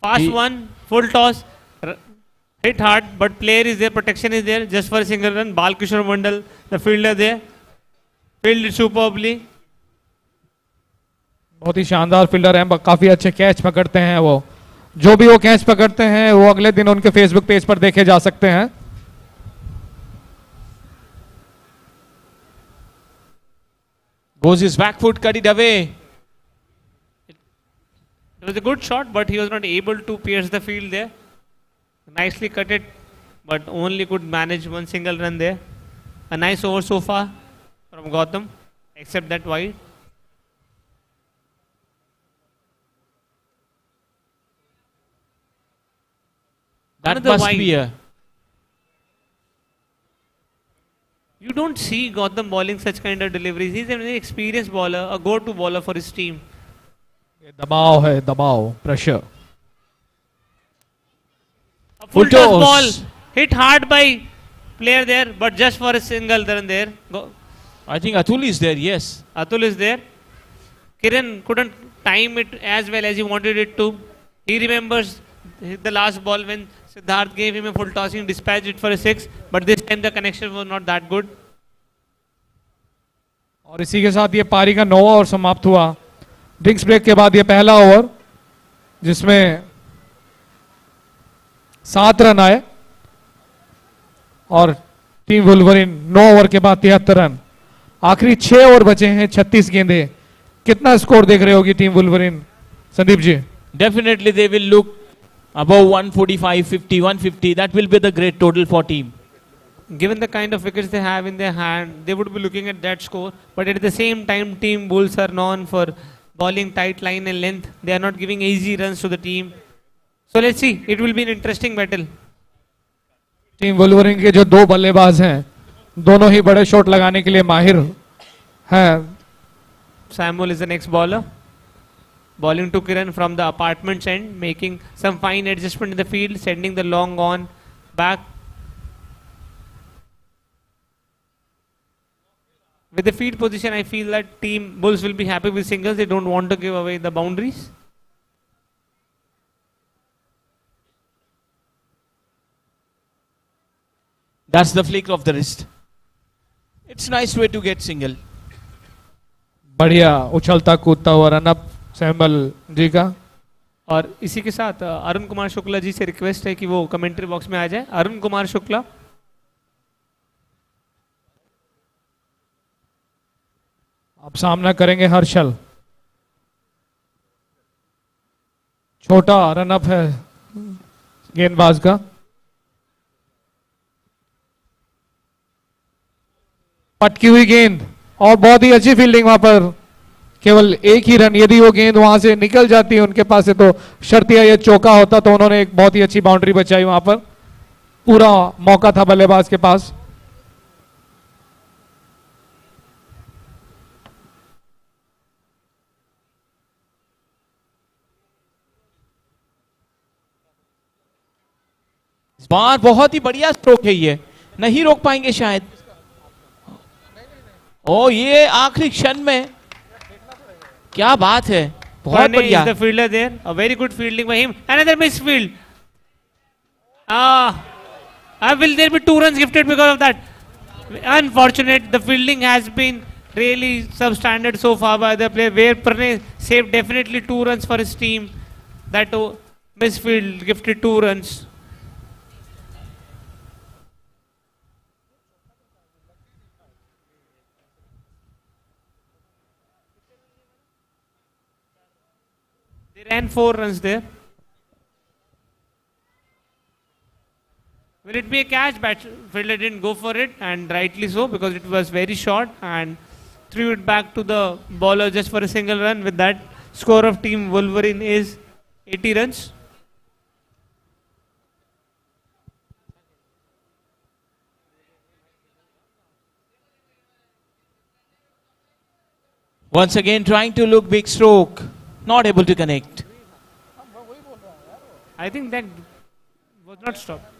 Fast He- one, full toss, hit hard, but player is there, protection is there, just for a single run. Balkishore Mandal, the fielder there, fielded superbly. बहुत ही शानदार fielder हैं, काफी अच्छे catch पकड़ते हैं वो। जो भी वो कैच पकड़ते हैं वो अगले दिन उनके फेसबुक पेज पर देखे जा सकते हैं। Goes his back foot, cut it away. It was a good shot, but he was not able to pierce the field there. Nicely cut it, but only could manage one single run there. A nice over so far from Gotham, except that wide. That Another must wide. be a. You don't see Gotham bowling such kind of deliveries. He's a very experienced bowler, a go-to bowler for his team. ये दबाव है, दबाव, pressure. A full Full toss toss. ball hit hard by player there, but just for a single run there. I think Atul is there, yes. Atul is there. Kiran couldn't time it as well as he wanted it to. He remembers the last ball when Siddharth gave him a full tossing, dispatched it for a 6, but this time the connection was not that good. और इसी के साथ ये पारी का 9वां over समाप्त हुआ। Drinks break के बाद ये पहला ओवर जिसमें 7 रन आए और टीम वुल्वरिन 9 ओवर के बाद 73 रन। आखिरी 6 ओवर बचे हैं, 36 गेंदें। कितना स्कोर देख रहे होगी team Wolverine, Sandeep ji? Definitely they will look above 145, 50, 150. That will be the great total for team. Given the kind of wickets they have in their hand, they would be looking at that score. But at the same time, team Bulls are known for bowling tight line and length. They are not giving easy runs to the team. So let's see. It will be an interesting battle. Team Wolverine के जो दो बल्लेबाज हैं दोनों ही बड़े shot लगाने के लिए माहिर हैं. Samuel is the next bowler. Bowling to Kiran from the apartments end, making some fine adjustment in the field, sending the long on back. With the field position, I feel that team Bulls will be happy with singles. They don't want to give away the boundaries. That's the flick of the wrist. It's nice way to get single. बढ़िया उछलता कूदता हुआ run up Samuel जी का. और इसी के साथ अरुण कुमार शुक्ला जी से रिक्वेस्ट है कि वो कमेंट्री बॉक्स में आ जाए. अरुण कुमार शुक्ला. अब सामना करेंगे हर्षल. छोटा रनअप है गेंदबाज का. पटकी हुई गेंद और बहुत ही अच्छी फील्डिंग वहां पर. केवल एक ही रन, यदि वो गेंद वहां से निकल जाती है उनके पास से तो शर्तिया ये चौका होता. तो उन्होंने एक बहुत ही अच्छी बाउंड्री बचाई. वहां पर पूरा मौका था बल्लेबाज के पास. इस बार बहुत ही बढ़िया स्ट्रोक है, ये नहीं रोक पाएंगे शायद. ओ ये आखिरी क्षण में क्या बात है, बहुत बढ़िया. The fielder there, a very good fielding by him. Another misfield. Will there be 2 runs gifted because of that? Unfortunate. The fielding has been really substandard so far by the player. Where Pranay saved definitely 2 runs for his team. That misfield gifted 2 runs. They ran 4 runs there. Will it be a catch? Fielder didn't go for it, and rightly so, because it was very short, and threw it back to the bowler just for a single run. With that, score of team Wolverine is 80 runs. Once again trying to look big stroke, not able to connect. I think that was not stopped.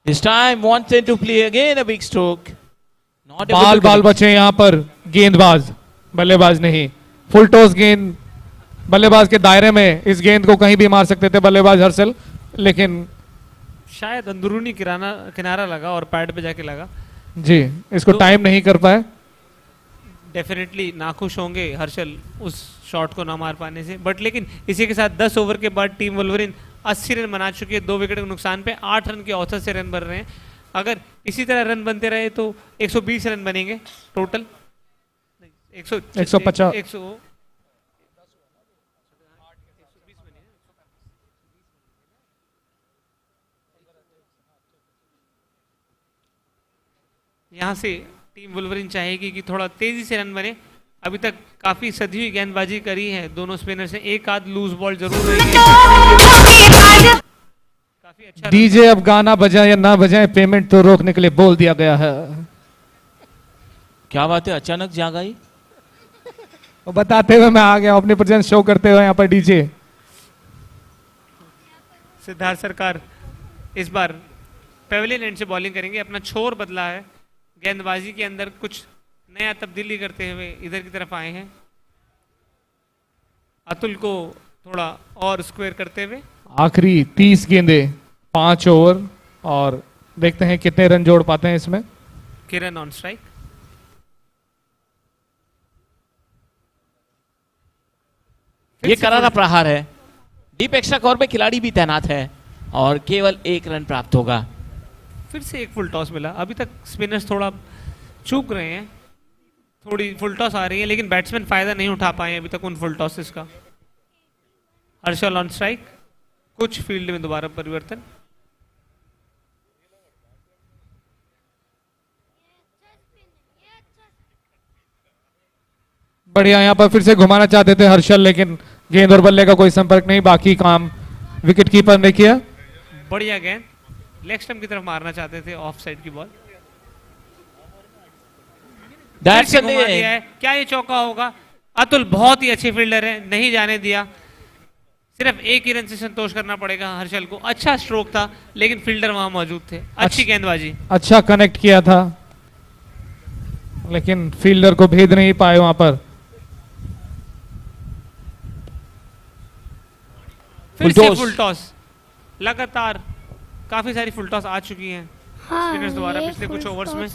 This time wanted to play again a big stroke. Not able बाल to बाल connect. बचे यहां पर गेंदबाज, बल्लेबाज नहीं. Full toss गेंद बल्लेबाज के दायरे में, इस गेंद को कहीं भी मार सकते थे बल्लेबाज हर्षल, लेकिन शायद अंदरूनी किनारा लगा और पैड पे जाके लगा. जी इसको टाइम नहीं कर पाए. डेफिनेटली नाखुश होंगे हर्षल उस शॉट को ना मार पाने से. बट लेकिन इसी के साथ 10 ओवर के बाद टीम वुल्वरिन 80 रन बना चुकी है 2 विकेट के नुकसान पे. 8 रन के औसत से रन बन रहे हैं. अगर इसी तरह रन बनते रहे तो 120 रन बनेंगे टोटल. 150. यहाँ से टीम वुल्वरिन चाहेगी कि थोड़ा तेजी से रन बने. अभी तक काफी सधी हुई गेंदबाजी करी है दोनों स्पिनर से. एक आध लूज बॉल जरूर रही है. काफी अच्छा. डीजे अब गाना बजाए या ना बजाए, पेमेंट तो रोकने के लिए बोल दिया गया है. क्या बात है, अचानक जाग आई. वो बताते हुए मैं आ गया अपनी प्रेजेंस शो करते हुए यहाँ पर. डीजे सिद्धार्थ सरकार इस बार पेविलियन एंड से बॉलिंग करेंगे. अपना छोर बदला है, गेंदबाजी के अंदर कुछ नया तब्दीली करते हुए इधर की तरफ आए हैं. अतुल को थोड़ा और स्क्वायर करते हुए. आखिरी 30 गेंदे 5 ओवर, और देखते हैं कितने रन जोड़ पाते हैं इसमें. किरण ऑन स्ट्राइक. ये करारा प्रहार है. डीप एक्स्ट्रा कवर में खिलाड़ी भी तैनात है और केवल 1 रन प्राप्त होगा। फिर से एक फुल टॉस मिला। अभी तक स्पिनर्स थोड़ा चूक रहे हैं, थोड़ी फुल टॉस आ रही है, लेकिन बैट्समैन फायदा नहीं उठा पाए अभी तक उन फुल टॉसेस का। हर्षल ऑन स्ट्राइक, कुछ फील्ड में दोबारा परिवर्तन। बढ़िया, यहाँ पर फिर से घुमाना चाहते थे हर्षल, लेकिन गेंद और बल्ले का कोई संपर्क नहीं, बाकी काम विकेट कीपर ने किया। बढ़िया गेंद, लेग स्टंप की तरफ मारना चाहते थे, ऑफ साइड की बॉल। दैट्स फिर से घुमा दिया है, क्या ये चौका होगा? अतुल बहुत ही अच्छे फील्डर है, नहीं जाने दिया। सिर्फ 1 ही रन से संतोष करना पड़ेगा हर्षल को। अच्छा स्ट्रोक था, लेकिन फील्डर वहां मौजूद थे। अच्छी गेंदबाजी, अच्छा कनेक्ट किया था, लेकिन फील्डर को भेद नहीं पाए वहां पर। फिर से फुल टॉस, लगातार काफी सारी फुल टॉस आ चुकी हैं स्पिनर्स द्वारा पिछले कुछ ओवर्स में,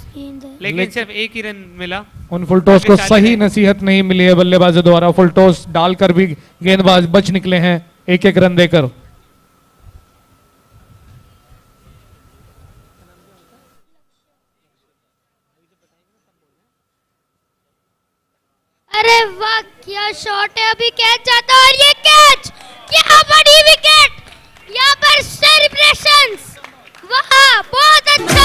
लेकिन सिर्फ 1 ही रन मिला। उन फुल टॉस को सही नसीहत नहीं मिली है बल्लेबाजों द्वारा। फुल टॉस डालकर भी गेंदबाज बच निकले हैं 1-1 रन देकर। अरे वाह, क्या शॉट है! अभी कैच जाता है और ये कैच, क्या बड़ी विकेट! यहाँ पर सेलिब्रेशंस, वाह बहुत अच्छा।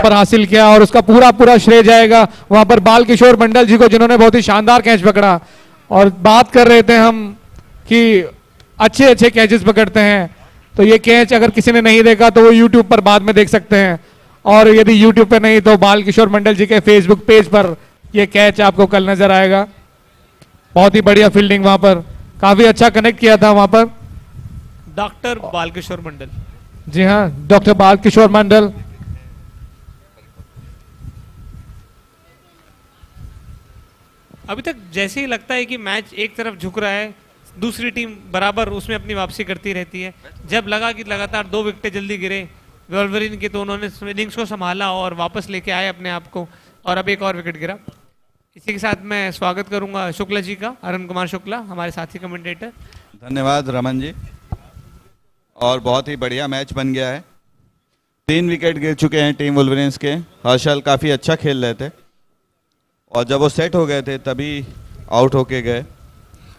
पर हासिल किया और उसका पूरा पूरा श्रेय जाएगा वहां पर बाल किशोर मंडल जी को, जिन्होंने बहुत ही शानदार कैच पकड़ा। और बात कर रहे थे हम कि अच्छे अच्छे कैचेस पकड़ते हैं, तो ये कैच अगर किसी ने नहीं देखा तो वो यूट्यूब पर बाद में देख सकते हैं, और यदि यूट्यूब पे नहीं तो बाल किशोर मंडल जी के फेसबुक पेज पर ये कैच आपको कल नजर आएगा। बहुत ही बढ़िया फील्डिंग वहां पर, काफी अच्छा कनेक्ट किया था वहां पर डॉक्टर बालकिशोर मंडल। जी हाँ, डॉक्टर बाल किशोर मंडल। अभी तक जैसे ही लगता है कि मैच एक तरफ झुक रहा है, दूसरी टीम बराबर उसमें अपनी वापसी करती रहती है। जब लगा कि लगातार 2 विकेटें जल्दी गिरे वोल्वरिन के, तो उन्होंने इनिंग्स को संभाला और वापस लेके आए अपने आप को, और अब एक और विकेट गिरा। इसी के साथ मैं स्वागत करूंगा शुक्ला जी का, अरुण कुमार शुक्ला, हमारे साथी कमेंटेटर। धन्यवाद रमन जी। और बहुत ही बढ़िया मैच बन गया है। 3 विकेट गिर चुके हैं टीम वुल्वरिन्स के। हर्षल काफ़ी अच्छा खेल रहे थे और जब वो सेट हो गए थे तभी आउट होके गए।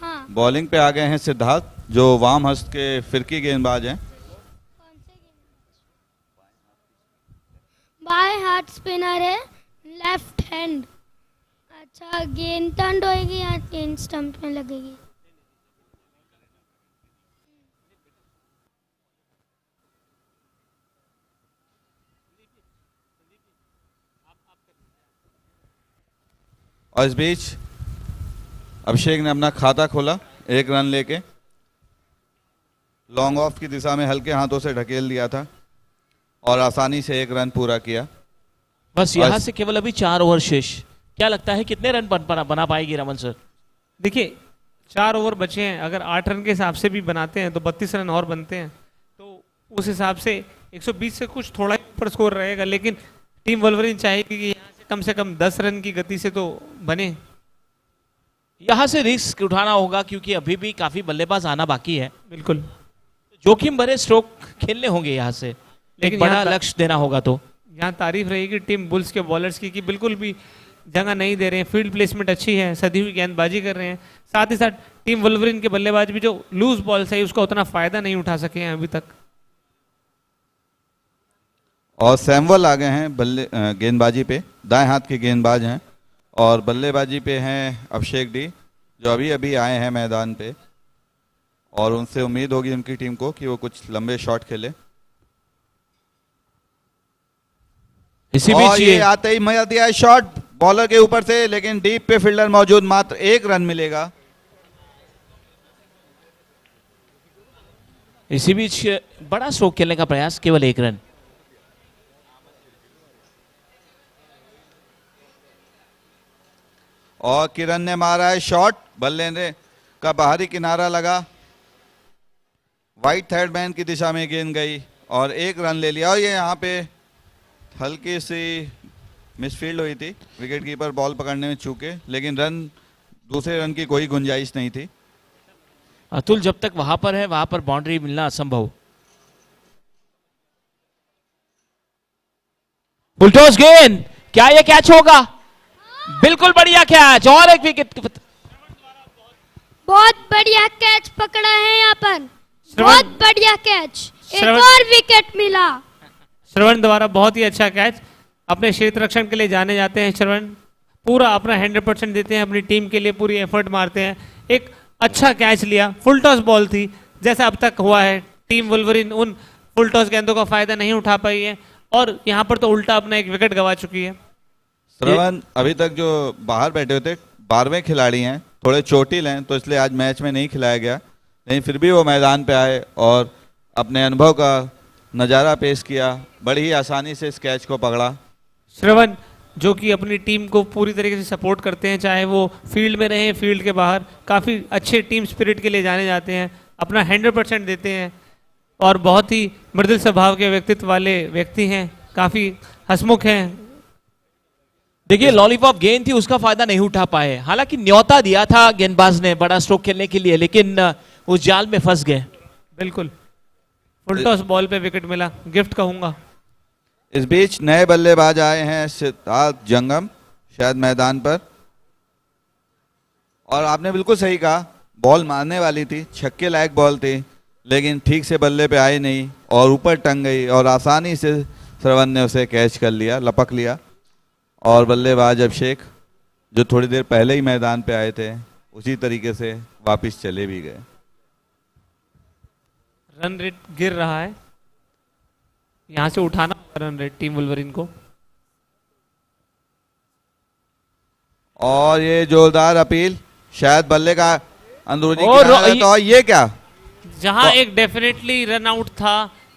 हाँ, बॉलिंग पे आ गए हैं सिद्धार्थ, जो वाम हस्त के फिरकी गेंदबाज हैं। बाएं हाथ स्पिनर है, लेफ्ट हैंड। अच्छा, गेंद टर्न होएगी या गेंद स्टंप में लगेगी? और इस बीच अभिषेक ने अपना खाता खोला 1 रन लेके। लॉन्ग ऑफ की दिशा में हल्के हाथों से ढकेल दिया था और आसानी से 1 रन पूरा किया। बस यहाँ से केवल अभी 4 ओवर शेष। क्या लगता है कितने रन बना पाएगी रमन सर? देखिए 4 ओवर बचे हैं, अगर 8 रन के हिसाब से भी बनाते हैं तो 32 रन और बनते हैं, तो उस हिसाब से 120 से कुछ थोड़ा ऊपर स्कोर रहेगा। लेकिन टीम वोल्वरिन चाहेगी कि यहाँ से कम 10 रन की गति से तो बने। यहाँ से रिस्क उठाना होगा क्योंकि अभी भी काफी बल्लेबाज आना बाकी है। बिल्कुल जोखिम भरे स्ट्रोक खेलने होंगे यहाँ से, लेकिन बड़ा लक्ष्य देना होगा। तो यहाँ तारीफ रहेगी टीम बुल्स के बॉलर्स की कि बिल्कुल भी जगह नहीं दे रहे हैं, फील्ड प्लेसमेंट अच्छी है, सदी हुई गेंदबाजी कर रहे हैं। साथ ही साथ टीम वुल्वरिन के बल्लेबाज भी जो लूज बॉल से उसका उतना फायदा नहीं उठा सके हैं अभी तक। और सैमुअल आ गए हैं गेंदबाजी पे, दाएं हाथ के गेंदबाज हैं। और बल्लेबाजी पे हैं अभिषेक डी, जो अभी अभी आए हैं मैदान पे, और उनसे उम्मीद होगी उनकी टीम को कि वो कुछ लंबे शॉट खेले। इसी और बीच ये आते ही मजा दिया है शॉट, बॉलर के ऊपर से, लेकिन डीप पे फील्डर मौजूद, मात्र 1 रन मिलेगा। इसी बीच बड़ा स्ट्रोक खेलने का प्रयास, केवल 1 रन। और किरण ने मारा है शॉट, बल्ले ने का बाहरी किनारा लगा, वाइट थर्ड मैन की दिशा में गेंद गई और 1 रन ले लिया। और ये यहाँ पे हल्की सी मिसफील्ड हुई थी, विकेट कीपर बॉल पकड़ने में चूके, लेकिन दूसरे रन की कोई गुंजाइश नहीं थी। अतुल जब तक वहां पर है वहां पर बाउंड्री मिलना असंभव। फुलटॉस गेंद, क्या ये कैच होगा? बिल्कुल बढ़िया कैच और एक विकेट। बहुत बढ़िया कैच पकड़ा है यहाँ पर, बहुत बढ़िया कैच, एक और विकेट मिला। श्रवण द्वारा बहुत ही अच्छा कैच। अपने क्षेत्र रक्षण के लिए जाने जाते हैं श्रवण, पूरा अपना 100% देते हैं, अपनी टीम के लिए पूरी एफर्ट मारते हैं। एक अच्छा कैच लिया, फुल टॉस बॉल थी, जैसा अब तक हुआ है टीम वुल्वरिन उन फुल टॉस गेंदों का फायदा नहीं उठा पाई है और यहाँ पर तो उल्टा अपना 1 विकेट गंवा चुकी है। श्रवण अभी तक जो बाहर बैठे हुए थे 12वें खिलाड़ी हैं, थोड़े चोटिल हैं, तो इसलिए आज मैच में नहीं खिलाया गया, लेकिन फिर भी वो मैदान पे आए और अपने अनुभव का नज़ारा पेश किया, बड़ी ही आसानी से इस कैच को पकड़ा। श्रवण जो कि अपनी टीम को पूरी तरीके से सपोर्ट करते हैं, चाहे वो फील्ड में रहें फील्ड के बाहर, काफ़ी अच्छे टीम स्पिरिट के लिए जाने जाते हैं, अपना 100% देते हैं और बहुत ही मृदुल स्वभाव के व्यक्तित्व वाले व्यक्ति हैं, काफ़ी हंसमुख हैं। देखिए लॉलीपॉप गेंद थी, उसका फायदा नहीं उठा पाए, हालांकि न्योता दिया था गेंदबाज ने बड़ा स्ट्रोक खेलने के लिए, लेकिन उस जाल में फंस गए। बिल्कुल फुल टॉस बॉल पे विकेट मिला, गिफ्ट कहूंगा। इस बीच नए बल्लेबाज आए हैं सिद्धार्थ जंगम शायद मैदान पर, और आपने बिल्कुल सही कहा, बॉल मारने वाली थी, छक्के लायक बॉल थी, लेकिन ठीक से बल्ले पे आई नहीं और ऊपर टंग गई और आसानी से श्रवण ने उसे कैच कर लिया, लपक लिया। और बल्लेबाज अभिषेक जो थोड़ी देर पहले ही मैदान पे आए थे, उसी तरीके से वापस चले भी गए। रन रेट गिर रहा है, यहां से उठाना रन रेट टीम वुल्वरिन को। और ये जोरदार अपील, शायद बल्ले का अंदरूनी किनारा, तो ये क्या, जहां एक डेफिनेटली रन आउट था,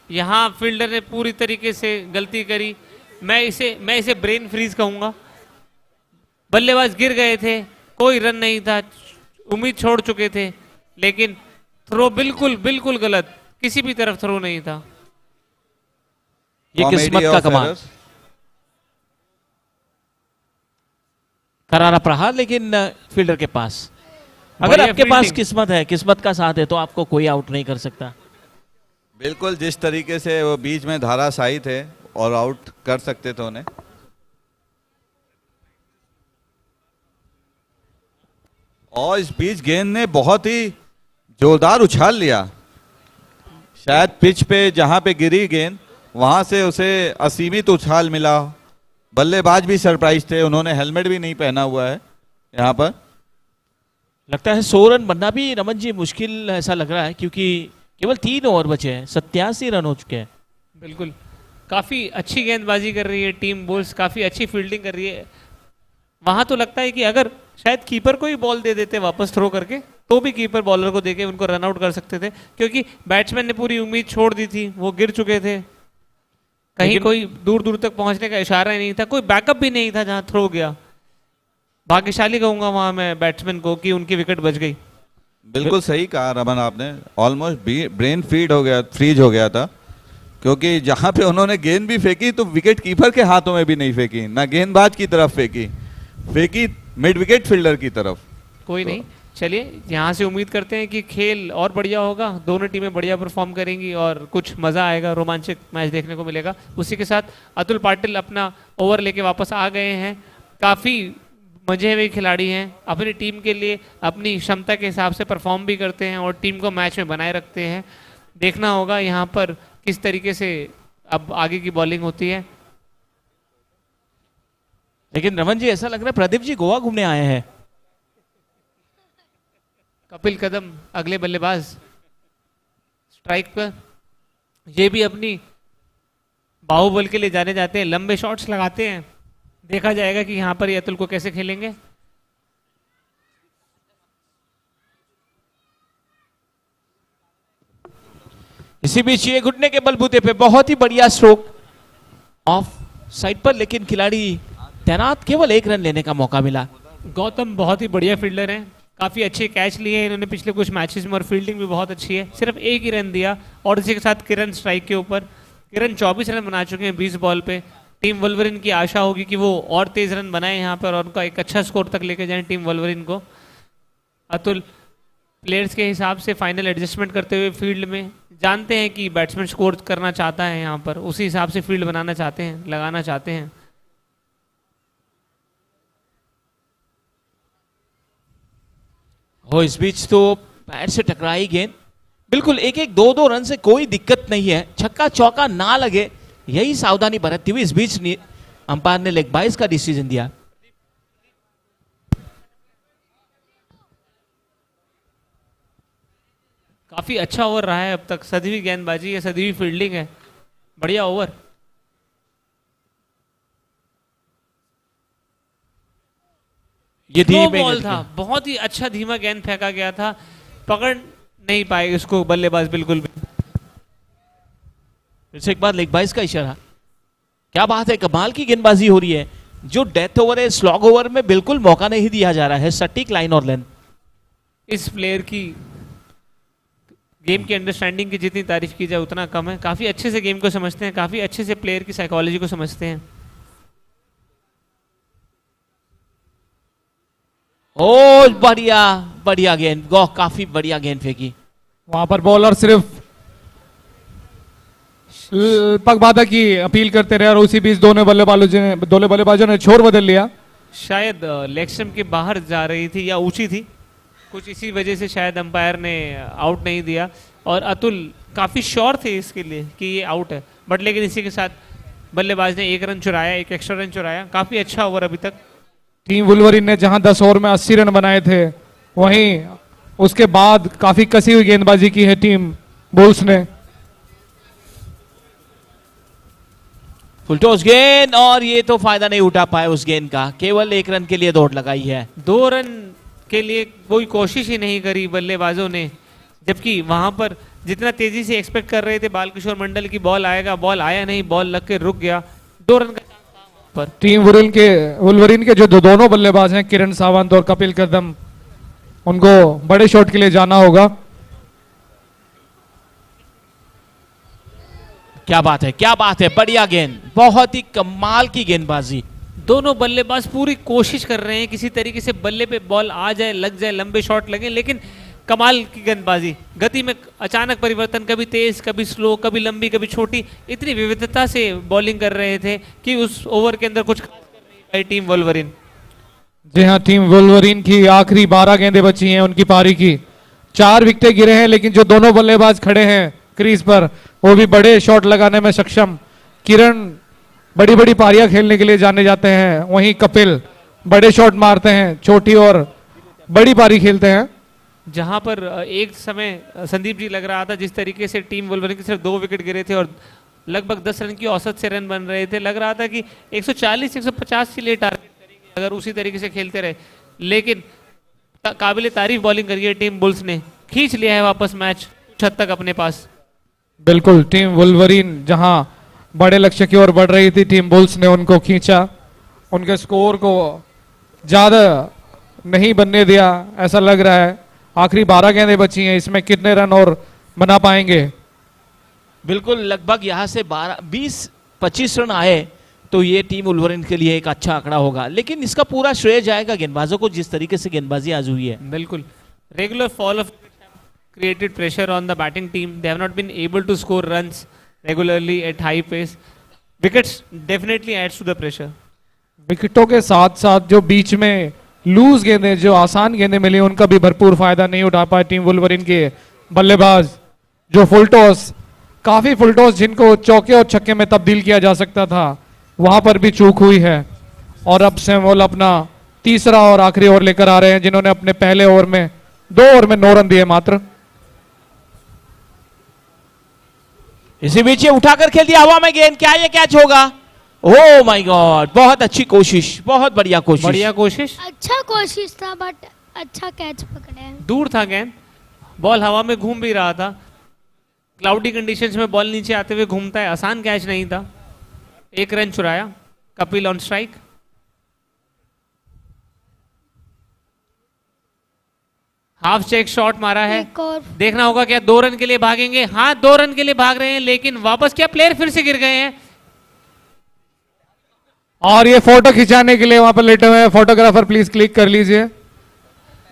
यहां फील्डर ने पूरी तरीके से गलती करी। मैं इसे ब्रेन फ्रीज कहूंगा। बल्लेबाज गिर गए थे, कोई रन नहीं था, उम्मीद छोड़ चुके थे, लेकिन थ्रो बिल्कुल गलत, किसी भी तरफ थ्रो नहीं था। ये किस्मत का कमाल, करारा प्रहार लेकिन फील्डर के पास। अगर आपके पास किस्मत है, किस्मत का साथ है, तो आपको कोई आउट नहीं कर सकता। बिल्कुल जिस तरीके से वो बीच में धाराशायी थे और आउट कर सकते थे उन्हें। और इस बीच गेंद ने बहुत ही जोरदार उछाल लिया, शायद पिच पे जहां पे गिरी गेंद वहां से उसे असीमित उछाल मिला। बल्लेबाज भी सरप्राइज थे, उन्होंने हेलमेट भी नहीं पहना हुआ है। यहाँ पर लगता है 100 रन बनना भी रमन जी मुश्किल ऐसा लग रहा है, क्योंकि केवल 3 ओवर बचे हैं, 87 रन हो चुके हैं। बिल्कुल काफी अच्छी गेंदबाजी कर रही है टीम बुल्स, काफी अच्छी फील्डिंग कर रही है। वहां तो लगता है कि अगर शायद कीपर को ही बॉल दे देते वापस थ्रो करके, तो भी कीपर बॉलर को देके उनको रन आउट कर सकते थे, क्योंकि बैट्समैन ने पूरी उम्मीद छोड़ दी थी, वो गिर चुके थे, कहीं कोई दूर दूर तक पहुंचने का इशारा ही नहीं था, कोई बैकअप भी नहीं था जहां थ्रो गया। भाग्यशाली कहूंगा वहां मैं बैट्समैन को कि उनकी विकेट बच गई। बिल्कुल सही कहा रमन आपने, ऑलमोस्ट ब्रेन फ्रीज हो गया था, क्योंकि जहां पे उन्होंने गेंद भी फेंकी तो विकेट कीपर के हाथों में भी नहीं फेंकी, ना गेंदबाज की तरफ फेंकी मिड विकेट फील्डर की तरफ। कोई नहीं, चलिए यहाँ से उम्मीद करते हैं कि खेल और बढ़िया होगा, दोनों टीमें बढ़िया परफॉर्म करेंगी और कुछ मज़ा आएगा, रोमांचक मैच देखने को मिलेगा। उसी के साथ अतुल पाटिल अपना ओवर लेके वापस आ गए हैं, काफ़ी मजे हुए खिलाड़ी हैं, अपनी टीम के लिए अपनी क्षमता के हिसाब से परफॉर्म भी करते हैं और टीम को मैच में बनाए रखते हैं। देखना होगा यहाँ पर किस तरीके से अब आगे की बॉलिंग होती है। लेकिन रमन जी ऐसा लग रहा है प्रदीप जी गोवा घूमने आए हैं। कपिल कदम अगले बल्लेबाज स्ट्राइक पर, ये भी अपनी बाहुबल के लिए जाने जाते हैं, लंबे शॉट्स लगाते हैं, देखा जाएगा कि यहाँ पर ये अतुल को कैसे खेलेंगे। इसी बीच ये घुटने के बलबूते पे बहुत ही बढ़िया स्ट्रोक ऑफ साइड पर, लेकिन खिलाड़ी तैनात, केवल 1 रन लेने का मौका मिला। गौतम बहुत ही बढ़िया फील्डर हैं, काफी अच्छे कैच लिए हैं इन्होंने पिछले कुछ मैचेस में और फील्डिंग भी बहुत अच्छी है। सिर्फ 1 ही रन दिया और इसी के साथ किरण स्ट्राइक के ऊपर। किरण 24 रन बना चुके हैं 20 बॉल पे। टीम वुल्वरिन की आशा होगी कि वो और तेज रन बनाए यहाँ पर और उनका एक अच्छा स्कोर तक लेके जाएं टीम वुल्वरिन को। अतुल प्लेयर्स के हिसाब से फाइनल एडजस्टमेंट करते हुए फील्ड में जानते हैं कि बैट्समैन स्कोर करना चाहता है यहाँ पर, उसी हिसाब से फील्ड बनाना चाहते हैं, लगाना चाहते हैं। हो इस बीच तो पैर से टकराई गेंद, बिल्कुल 1-1 2-2 रन से कोई दिक्कत नहीं है, छक्का चौका ना लगे यही सावधानी बरतती हुई इस बीच अंपायर ने लेग बाइस का डिसीजन दिया। काफी अच्छा ओवर रहा है अब तक, सदी गेंदबाजी है, सदी फील्डिंग है, बढ़िया ओवर। ये स्लो बॉल था, बहुत ही अच्छा धीमा गेंद फेंका गया था, पकड़ नहीं पाए इसको बल्लेबाज बिल्कुल भी। फिर से एक बार लेग बाइस का इशारा। क्या बात है, कमाल की गेंदबाजी हो रही है। जो डेथ ओवर है, स्लॉग ओवर में बिल्कुल मौका नहीं दिया जा रहा है, सटीक लाइन और लेंथ। इस प्लेयर की गेम की अंडरस्टैंडिंग की जितनी तारीफ की जाए उतना कम है। काफी अच्छे से गेम को समझते हैं, काफी अच्छे से प्लेयर की साइकोलॉजी को समझते हैं। ओ बढ़िया बढ़िया गेंद, गो काफी बढ़िया गेंद फेंकी। वहां पर बॉलर सिर्फ पगबाधा की अपील करते रहे और उसी बीच दोनों बल्लेबाजों ने छोर बदल लिया। शायद लेग स्टंप के बाहर जा रही थी या ऊंची थी, कुछ इसी वजह से शायद अंपायर ने आउट नहीं दिया और अतुल काफी श्योर थे इसके लिए कि ये आउट है, बट लेकिन इसी के साथ बल्लेबाज ने 1 रन चुराया, एक एक्स्ट्रा रन चुराया। काफी अच्छा ओवर अभी तक। टीम वुल्वरिन ने जहां 10 ओवर में 80 रन बनाए थे, वहीं उसके बाद काफी कसी हुई गेंदबाजी की है टीम बुल्स ने। फुल टॉस गेंद और ये तो फायदा नहीं उठा पाए उस गेंद का, केवल 1 रन के लिए दौड़ लगाई है। 2 रन के लिए कोई कोशिश ही नहीं करी बल्लेबाजों ने, जबकि वहां पर जितना तेजी से एक्सपेक्ट कर रहे थे बालकिशोर मंडल की बॉल आएगा, बॉल आया नहीं, बॉल लग के रुक गया। 2 रन का पर टीम वुल्वरिन के जो दोनों बल्लेबाज हैं, किरण सावंत और कपिल कदम, उनको बड़े शॉट के लिए जाना होगा। क्या बात है, क्या बात है, बढ़िया गेंद, बहुत ही कमाल की गेंदबाजी। दोनों बल्लेबाज पूरी कोशिश कर रहे हैं किसी तरीके से बल्ले पे बॉल आ जाए, लग जाए, लंबे शॉट लगे, लेकिन कमाल की गेंदबाजी। गति में अचानक परिवर्तन, कभी तेज, कभी स्लो, कभी लंबी, कभी छोटी, इतनी विविधता से बॉलिंग कर रहे थे कि उस ओवर के अंदर कुछ खास कर नहीं पाई टीम वुल्वरिन। जी हाँ, टीम वुल्वरिन की आखिरी 12 गेंदें बची हैं उनकी पारी की। 4 विकेटें गिरे हैं, लेकिन जो दोनों बल्लेबाज खड़े हैं क्रीज पर, वो भी बड़े शॉट लगाने में सक्षम। किरण बड़ी बड़ी पारियां खेलने के लिए जाने जाते हैं, वहीं कपिल बड़े शॉट मारते हैं, छोटी और बड़ी पारी खेलते हैं। जहां पर एक समय संदीप जी लग रहा था जिस तरीके से टीम वुल्वरिन के सिर्फ 2 विकेट गिरे थे और लगभग 10 रन की औसत से रन बन रहे थे, लग रहा था कि 140-150 के लिए टारगेट करेंगे अगर उसी तरीके से खेलते रहे, लेकिन काबिल तारीफ बॉलिंग करी है टीम बुल्स ने, खींच लिया है वापस मैच कुछ हद तक अपने पास। बिल्कुल, टीम वुल्वरिन जहां बड़े लक्ष्य की ओर बढ़ रही थी, टीम बुल्स ने उनको खींचा, उनके स्कोर को ज्यादा नहीं बनने दिया ऐसा लग रहा है। आखिरी 12 गेंदें बची हैं, इसमें कितने रन और बना पाएंगे? बिल्कुल, लगभग यहां से 20-25 रन आए तो ये टीम वुल्वरिन के लिए एक अच्छा आंकड़ा होगा, लेकिन इसका पूरा श्रेय जाएगा गेंदबाजों को, जिस तरीके से गेंदबाजी आज हुई है। बिल्कुल, regular fall of created pressure on the batting team. They have not been able to score runs regularly at high pace. Wickets definitely adds to the pressure. विकेटों के साथ साथ जो बीच में लूज गेंदें, जो आसान गेंदें मिली, उनका भी भरपूर फायदा नहीं उठा पाए टीम वुल्वरिन के बल्लेबाज। जो फुल टॉस, काफी फुल टॉस जिनको चौके और छक्के में तब्दील किया जा सकता था, वहां पर भी चूक हुई है। और अब सैमुअल अपना तीसरा और आखिरी ओवर लेकर आ रहे हैं, जिन्होंने अपने पहले ओवर में 2 ओवर में 9 रन दिए मात्र। इसी बीच ये उठाकर खेल दिया हवा में गेंद, क्या ये कैच होगा? ओ माय गॉड, बहुत अच्छी कोशिश, बहुत बढ़िया कोशिश। बढ़िया कोशिश, अच्छा कोशिश था बट अच्छा कैच पकड़े हैं। दूर था गेंद, बॉल हवा में घूम भी रहा था। क्लाउडी कंडीशंस में बॉल नीचे आते हुए घूमता है, आसान कैच नहीं था। 1 रन चुराया, Kapil on strike. Half check shot मारा है, एक और देखना होगा क्या 2 रन के लिए भागेंगे। हाँ 2 रन के लिए भाग रहे हैं, लेकिन वापस क्या प्लेयर फिर से गिर गए हैं। और ये फोटो खिंचाने के लिए वहां पर लेटे हुए हैं। फोटोग्राफर प्लीज क्लिक कर लीजिए।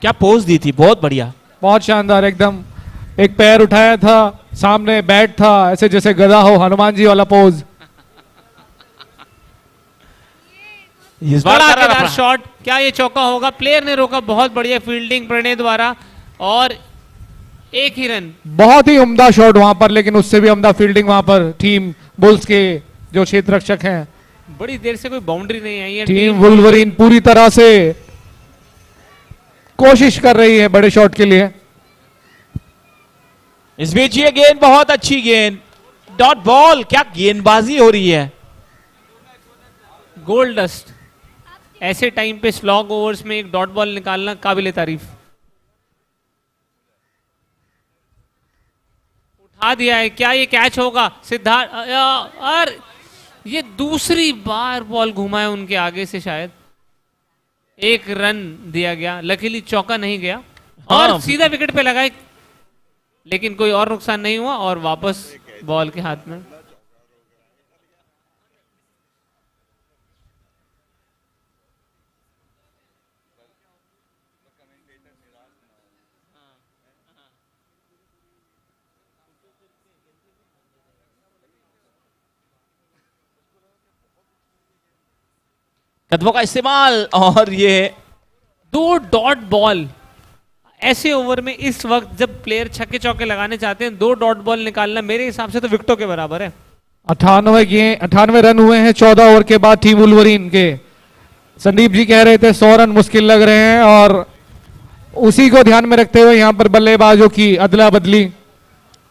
क्या पोज दी थी, बहुत बढ़िया। बहुत शानदार एकदम। एक पैर उठाया था, सामने बैट था, ऐसे जैसे गधा हो, हनुमान जी वाला पोज। इस बार बड़ा करा केदार रहा। शॉट, क्या ये चौका होगा? प्लेयर ने रोका, बहुत बढ़िया फील्डिंग प्रणय द्वारा, और 1 ही रन। बहुत ही उम्दा शॉट वहां पर, लेकिन उससे भी उम्दा फील्डिंग वहां पर टीम बुल्स के जो क्षेत्र रक्षक हैं। बड़ी देर से कोई बाउंड्री नहीं आई है। टीम वुल्वरीन पूरी तरह से कोशिश कर रही है बड़े शॉट के लिए। इस बीच ये गेंद बहुत अच्छी गेंद, डॉट बॉल। क्या गेंदबाजी हो रही है। गोल्ड डस्ट, ऐसे टाइम पे स्लॉग ओवर्स में एक डॉट बॉल निकालना काबिले तारीफ। उठा दिया है, क्या ये कैच होगा? सिद्धार्थ, और ये दूसरी बार बॉल घुमा है उनके आगे से, शायद 1 रन दिया गया। लकीली चौका नहीं गया और हाँ। सीधा विकेट पे लगाए, लेकिन कोई और नुकसान नहीं हुआ और वापस बॉल के हाथ में। कदमों का इस्तेमाल, और ये 2 डॉट बॉल। ऐसे ओवर में इस वक्त जब प्लेयर छक्के चौके लगाने चाहते हैं, 2 डॉट बॉल निकालना मेरे हिसाब से तो विकेटों के बराबर है। 98 रन हुए हैं 14 ओवर के बाद टीम वुल्वरीन के। संदीप जी कह रहे थे 100 रन मुश्किल लग रहे हैं, और उसी को ध्यान में रखते हुए यहां पर बल्लेबाजों की अदला बदली।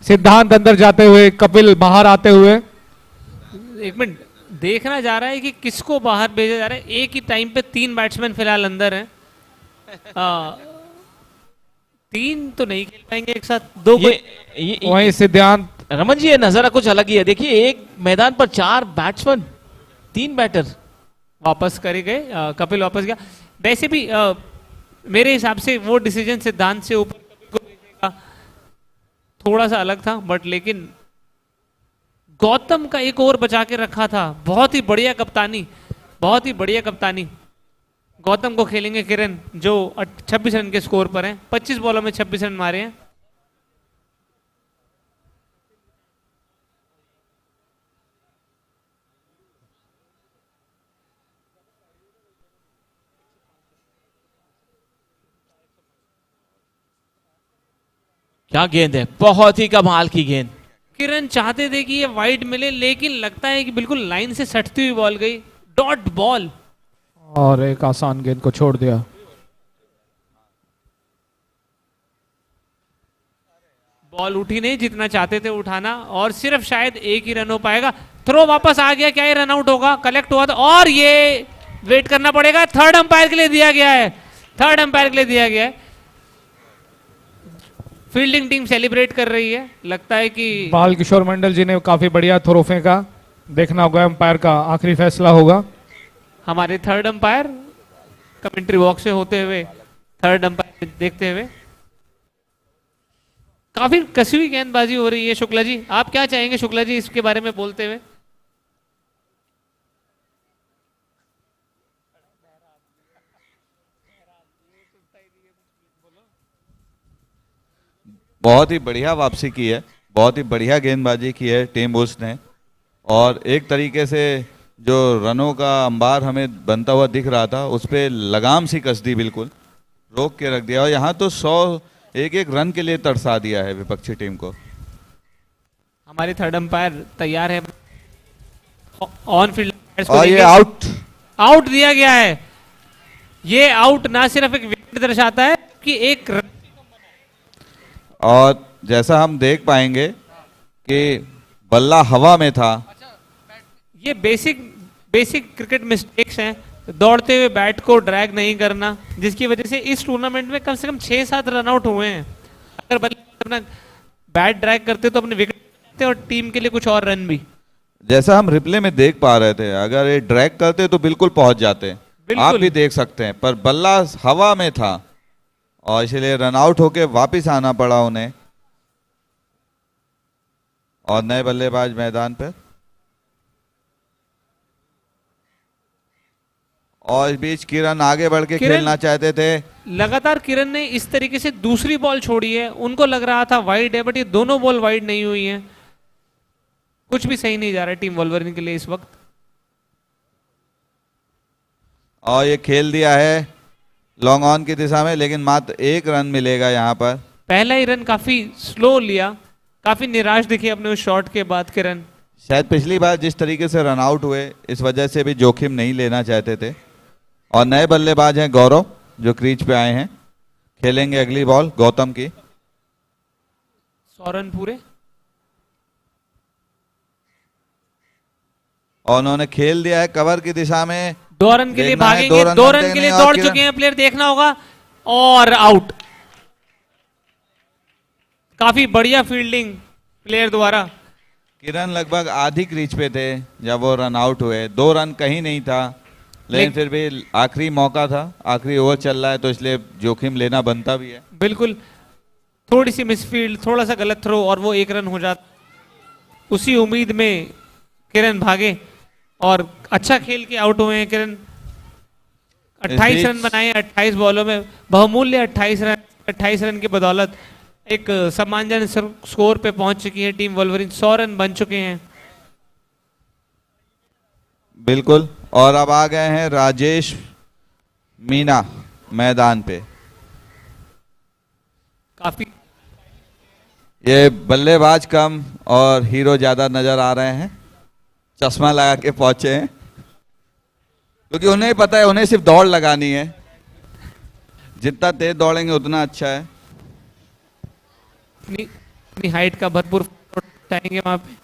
सिद्धांत अंदर जाते हुए, कपिल बाहर आते हुए। 1 मिनट, देखना जा रहा है कि किसको बाहर भेजा जा रहा है। एक ही टाइम पे 3 बैट्समैन फिलहाल अंदर हैं। 3 तो नहीं खेल पाएंगे एक साथ, 2 ये वहीं सिद्धांत, रमन जी, ये नजारा कुछ अलग ही है। देखिए, एक मैदान पर 4 बैट्समैन, 3 बैटर। वापस करे गए। कपिल वापस गया। वैसे भी मेरे हिसाब से वो डिसीजन सिद्धांत से ऊपर कपिल को भेजने का थोड़ा सा अलग था, बट लेकिन गौतम का एक ओवर बचा के रखा था। बहुत ही बढ़िया कप्तानी, बहुत ही बढ़िया कप्तानी। गौतम को खेलेंगे किरण, जो 26 रन के स्कोर पर हैं। 25 बॉलों में 26 रन मारे हैं। क्या गेंद है, बहुत ही कमाल की गेंद। किरण चाहते थे कि ये वाइड मिले, लेकिन लगता है कि बिल्कुल लाइन से सटती हुई बॉल गई। डॉट बॉल, और एक आसान गेंद को छोड़ दिया। बॉल उठी नहीं जितना चाहते थे उठाना, और सिर्फ शायद 1 ही रन हो पाएगा। थ्रो वापस आ गया, क्या ये रन आउट होगा? कलेक्ट हुआ था, और ये वेट करना पड़ेगा। थर्ड अंपायर के लिए दिया गया है, थर्ड अंपायर के लिए दिया गया है। फील्डिंग टीम सेलिब्रेट कर रही है, लगता है कि बाल किशोर मंडल जी ने काफी बढ़िया थ्रो फेंका। देखना होगा अंपायर का आखिरी फैसला होगा। हमारे थर्ड अंपायर कमेंट्री बॉक्स से होते हुए, थर्ड अंपायर देखते हुए। काफी कसी हुई गेंदबाजी हो रही है। शुक्ला जी, आप क्या चाहेंगे शुक्ला जी इसके बारे में बोलते हुए? बहुत ही बढ़िया वापसी की है, बहुत ही बढ़िया गेंदबाजी की है टीम बुल्स ने, और एक तरीके से जो रनों का अंबार हमें बनता हुआ दिख रहा था उस पर लगाम सी कस दी, बिल्कुल रोक के रख दिया, और यहाँ तो 100 एक रन के लिए तरसा दिया है विपक्षी टीम को। हमारे थर्ड अंपायर तैयार है ऑन फील्ड, और ये आउट, आउट दिया गया है। ये आउट ना सिर्फ एक विकेट दर्शाता है कि एक रन, और जैसा हम देख पाएंगे कि बल्ला हवा में था। ये बेसिक बेसिक क्रिकेट मिस्टेक्स हैं। दौड़ते हुए बैट को ड्रैग नहीं करना, जिसकी वजह से इस टूर्नामेंट में कम से कम 6-7 रन आउट हुए हैं। अगर बल्लेबाज अपना बैट ड्रैग करते तो अपने विकेट और टीम के लिए कुछ और रन भी। जैसा हम रिप्ले में देख पा रहे थे, अगर ये ड्रैग करते तो बिल्कुल पहुंच जाते। बिल्कुल। आप भी देख सकते हैं, पर बल्ला हवा में था और इसलिए रन आउट होके वापस आना पड़ा उन्हें। और नए बल्लेबाज मैदान पर। और इस बीच किरण आगे बढ़ के किरण- खेलना चाहते थे। लगातार किरण ने इस तरीके से दूसरी बॉल छोड़ी है, उनको लग रहा था वाइड है, बट ये दोनों बॉल वाइड नहीं हुई हैं। कुछ भी सही नहीं जा रहा है टीम वोल्वरिन के लिए इस वक्त। और ये खेल दिया है लॉन्ग ऑन की दिशा में, लेकिन मात्र 1 रन मिलेगा यहाँ पर। पहला ही रन काफी स्लो लिया, काफी निराश दिखे अपने उस शॉट के बाद किरण। शायद पिछली बार जिस तरीके से रन आउट हुए, इस वजह से भी जोखिम नहीं लेना चाहते थे। और नए बल्लेबाज हैं गौरव, जो क्रीज पे आए हैं, खेलेंगे अगली बॉल गौतम की। 100 रन पूरे। और उन्होंने खेल दिया है कवर की दिशा में। 2 रन के लिए देखना है, भागेंगे, 2 रन 2 बनते रन हैं के लिए नहीं, और दौड़ किरण- चुके हैं प्लेयर, देखना होगा। और आउट। काफी बढ़िया फील्डिंग प्लेयर द्वारा। किरण लगभग आधी क्रीज पे थे जब वो रन आउट हुए। 2 रन कहीं नहीं था, लेकिन फिर भी आखिरी मौका था, आखिरी ओवर चल रहा है, तो इसलिए जोखिम लेना बनता भी है। बिल्कुल। थोड़ी सी मिसफील्ड, थोड़ा सा गलत थ्रो और वो 1 रन हो जाता। उसी उम्मीद में किरण भागे और अच्छा खेल के आउट हुए हैं किरण। 28 रन बनाए 28 बॉलों में, बहुमूल्य 28 रन की बदौलत एक सम्मानजनक स्कोर पे पहुंच चुकी है टीम वोल्वरिन। 100 रन बन चुके हैं। बिल्कुल। और अब आ गए हैं राजेश मीना मैदान पे। काफी ये बल्लेबाज कम और हीरो ज्यादा नजर आ रहे हैं। चश्मा लगा के पहुंचे हैं, क्योंकि उन्हें पता है उन्हें सिर्फ दौड़ लगानी है। जितना तेज दौड़ेंगे उतना अच्छा है। अपनी हाइट का भरपूर उठाएंगे वहां पे।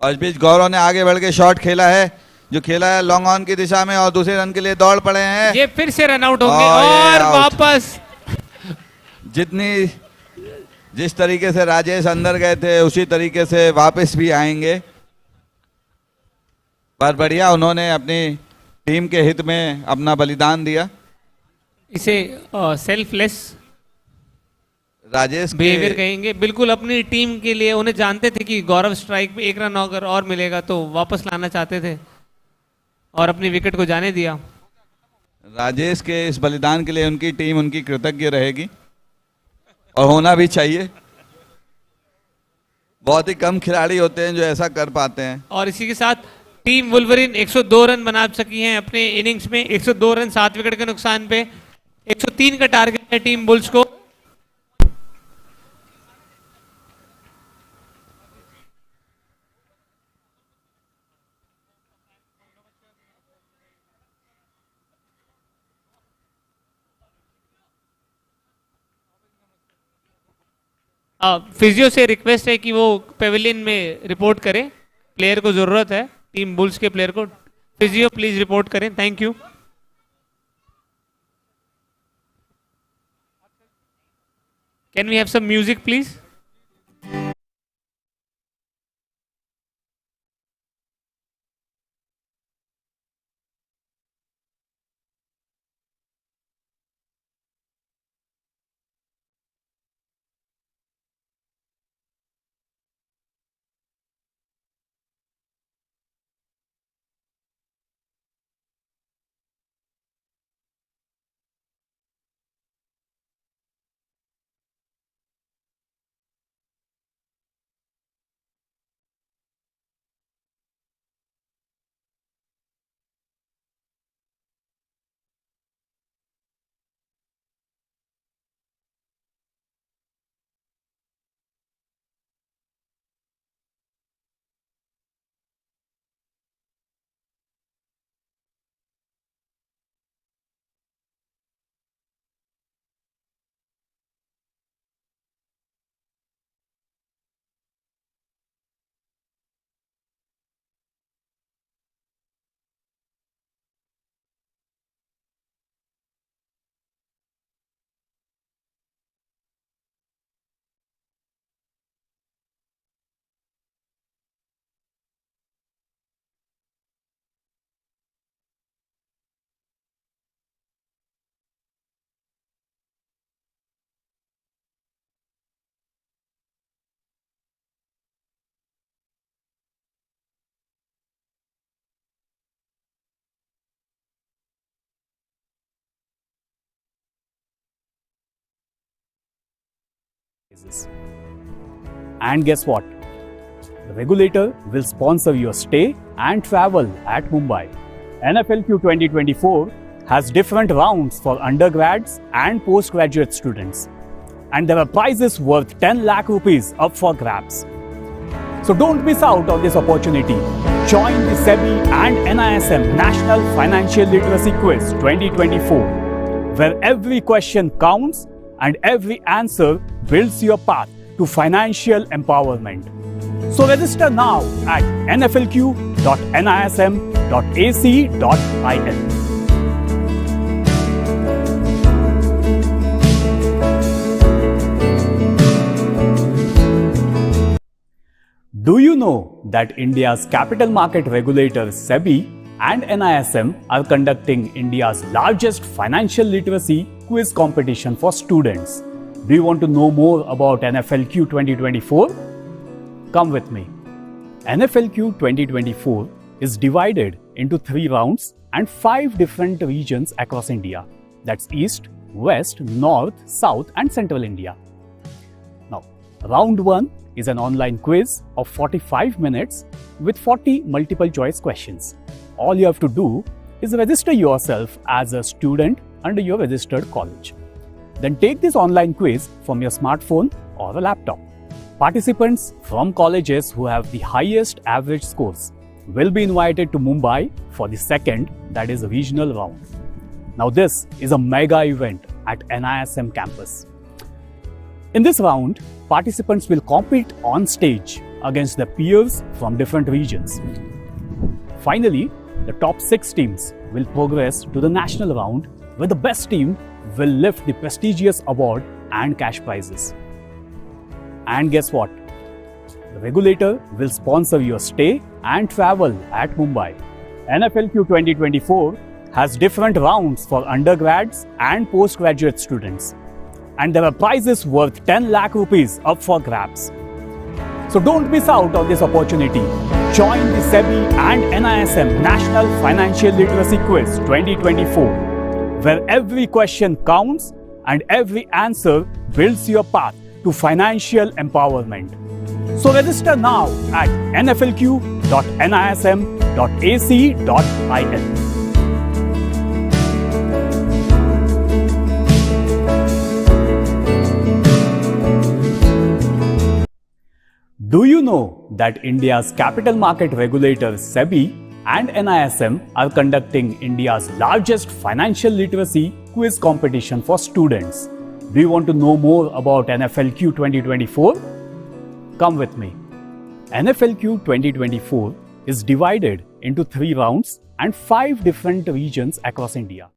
और इस बीच गौरव ने आगे बढ़ के शॉट खेला है, जो खेला है लॉन्ग ऑन की दिशा में, और दूसरे रन के लिए दौड़ पड़े हैं। ये फिर से रन आउट होंगे और ये और आउट। वापस। जिस तरीके से राजेश अंदर गए थे, उसी तरीके से वापस भी आएंगे। पर बढ़िया, उन्होंने अपनी टीम के हित में अपना बलिदान दिया। इसे सेल्फलेस राजेश बिहेवियर के कहेंगे। बिल्कुल अपनी टीम के लिए, उन्हें जानते थे कि गौरव स्ट्राइक पे 1 रन अगर और मिलेगा तो वापस लाना चाहते थे और अपनी विकेट को जाने दिया। राजेश के इस बलिदान के लिए उनकी टीम उनकी कृतज्ञ रहेगी, और होना भी चाहिए। बहुत ही कम खिलाड़ी होते हैं जो ऐसा कर पाते हैं। और इसी के साथ टीम वुल्वरिन 102 रन बना सकी हैं अपने इनिंग्स में। 102 रन 7 विकेट के नुकसान पे। 103 का टारगेट है टीम बुल्स को। फिजियो से रिक्वेस्ट है कि वो पेविलियन में रिपोर्ट करें, प्लेयर को जरूरत है, टीम बुल्स के प्लेयर को। फिजियो प्लीज रिपोर्ट करें, thank you. Can we have some music please. And guess what? The regulator will sponsor your stay and travel at Mumbai. NFLQ 2024 has different rounds for undergrads and postgraduate students. And there are prizes worth 10 lakh rupees up for grabs. So don't miss out on this opportunity. Join the SEBI and NISM National Financial Literacy Quiz 2024, where every question counts and every answer builds your path to financial empowerment. So register now at nflq.nism.ac.in. Do you know that India's capital market regulators SEBI and NISM are conducting India's largest financial literacy quiz competition for students? Do you want to know more about NFLQ 2024? Come with me. NFLQ 2024 is divided into 3 rounds and 5 different regions across India. That's East, West, North, South and Central India. Now, round 1 is an online quiz of 45 minutes with 40 multiple choice questions. All you have to do is register yourself as a student under your registered college. Then take this online quiz from your smartphone or a laptop. Participants from colleges who have the highest average scores will be invited to Mumbai for the second, that is, regional round. Now this is a mega event at NISM campus. In this round, participants will compete on stage against their peers from different regions. Finally, the top 6 teams will progress to the national round, where the best team will lift the prestigious award and cash prizes. And guess what? The regulator will sponsor your stay and travel at Mumbai. NFLQ 2024 has different rounds for undergrads and postgraduate students. And there are prizes worth 10 lakh rupees up for grabs. So don't miss out on this opportunity. Join the SEBI and NISM National Financial Literacy Quiz 2024, where every question counts and every answer builds your path to financial empowerment. So register now at nflq.nism.ac.in. Do you know that India's capital market regulators SEBI and NISM are conducting India's largest financial literacy quiz competition for students? Do you want to know more about NFLQ 2024? Come with me. NFLQ 2024 is divided into 3 rounds and 5 different regions across India.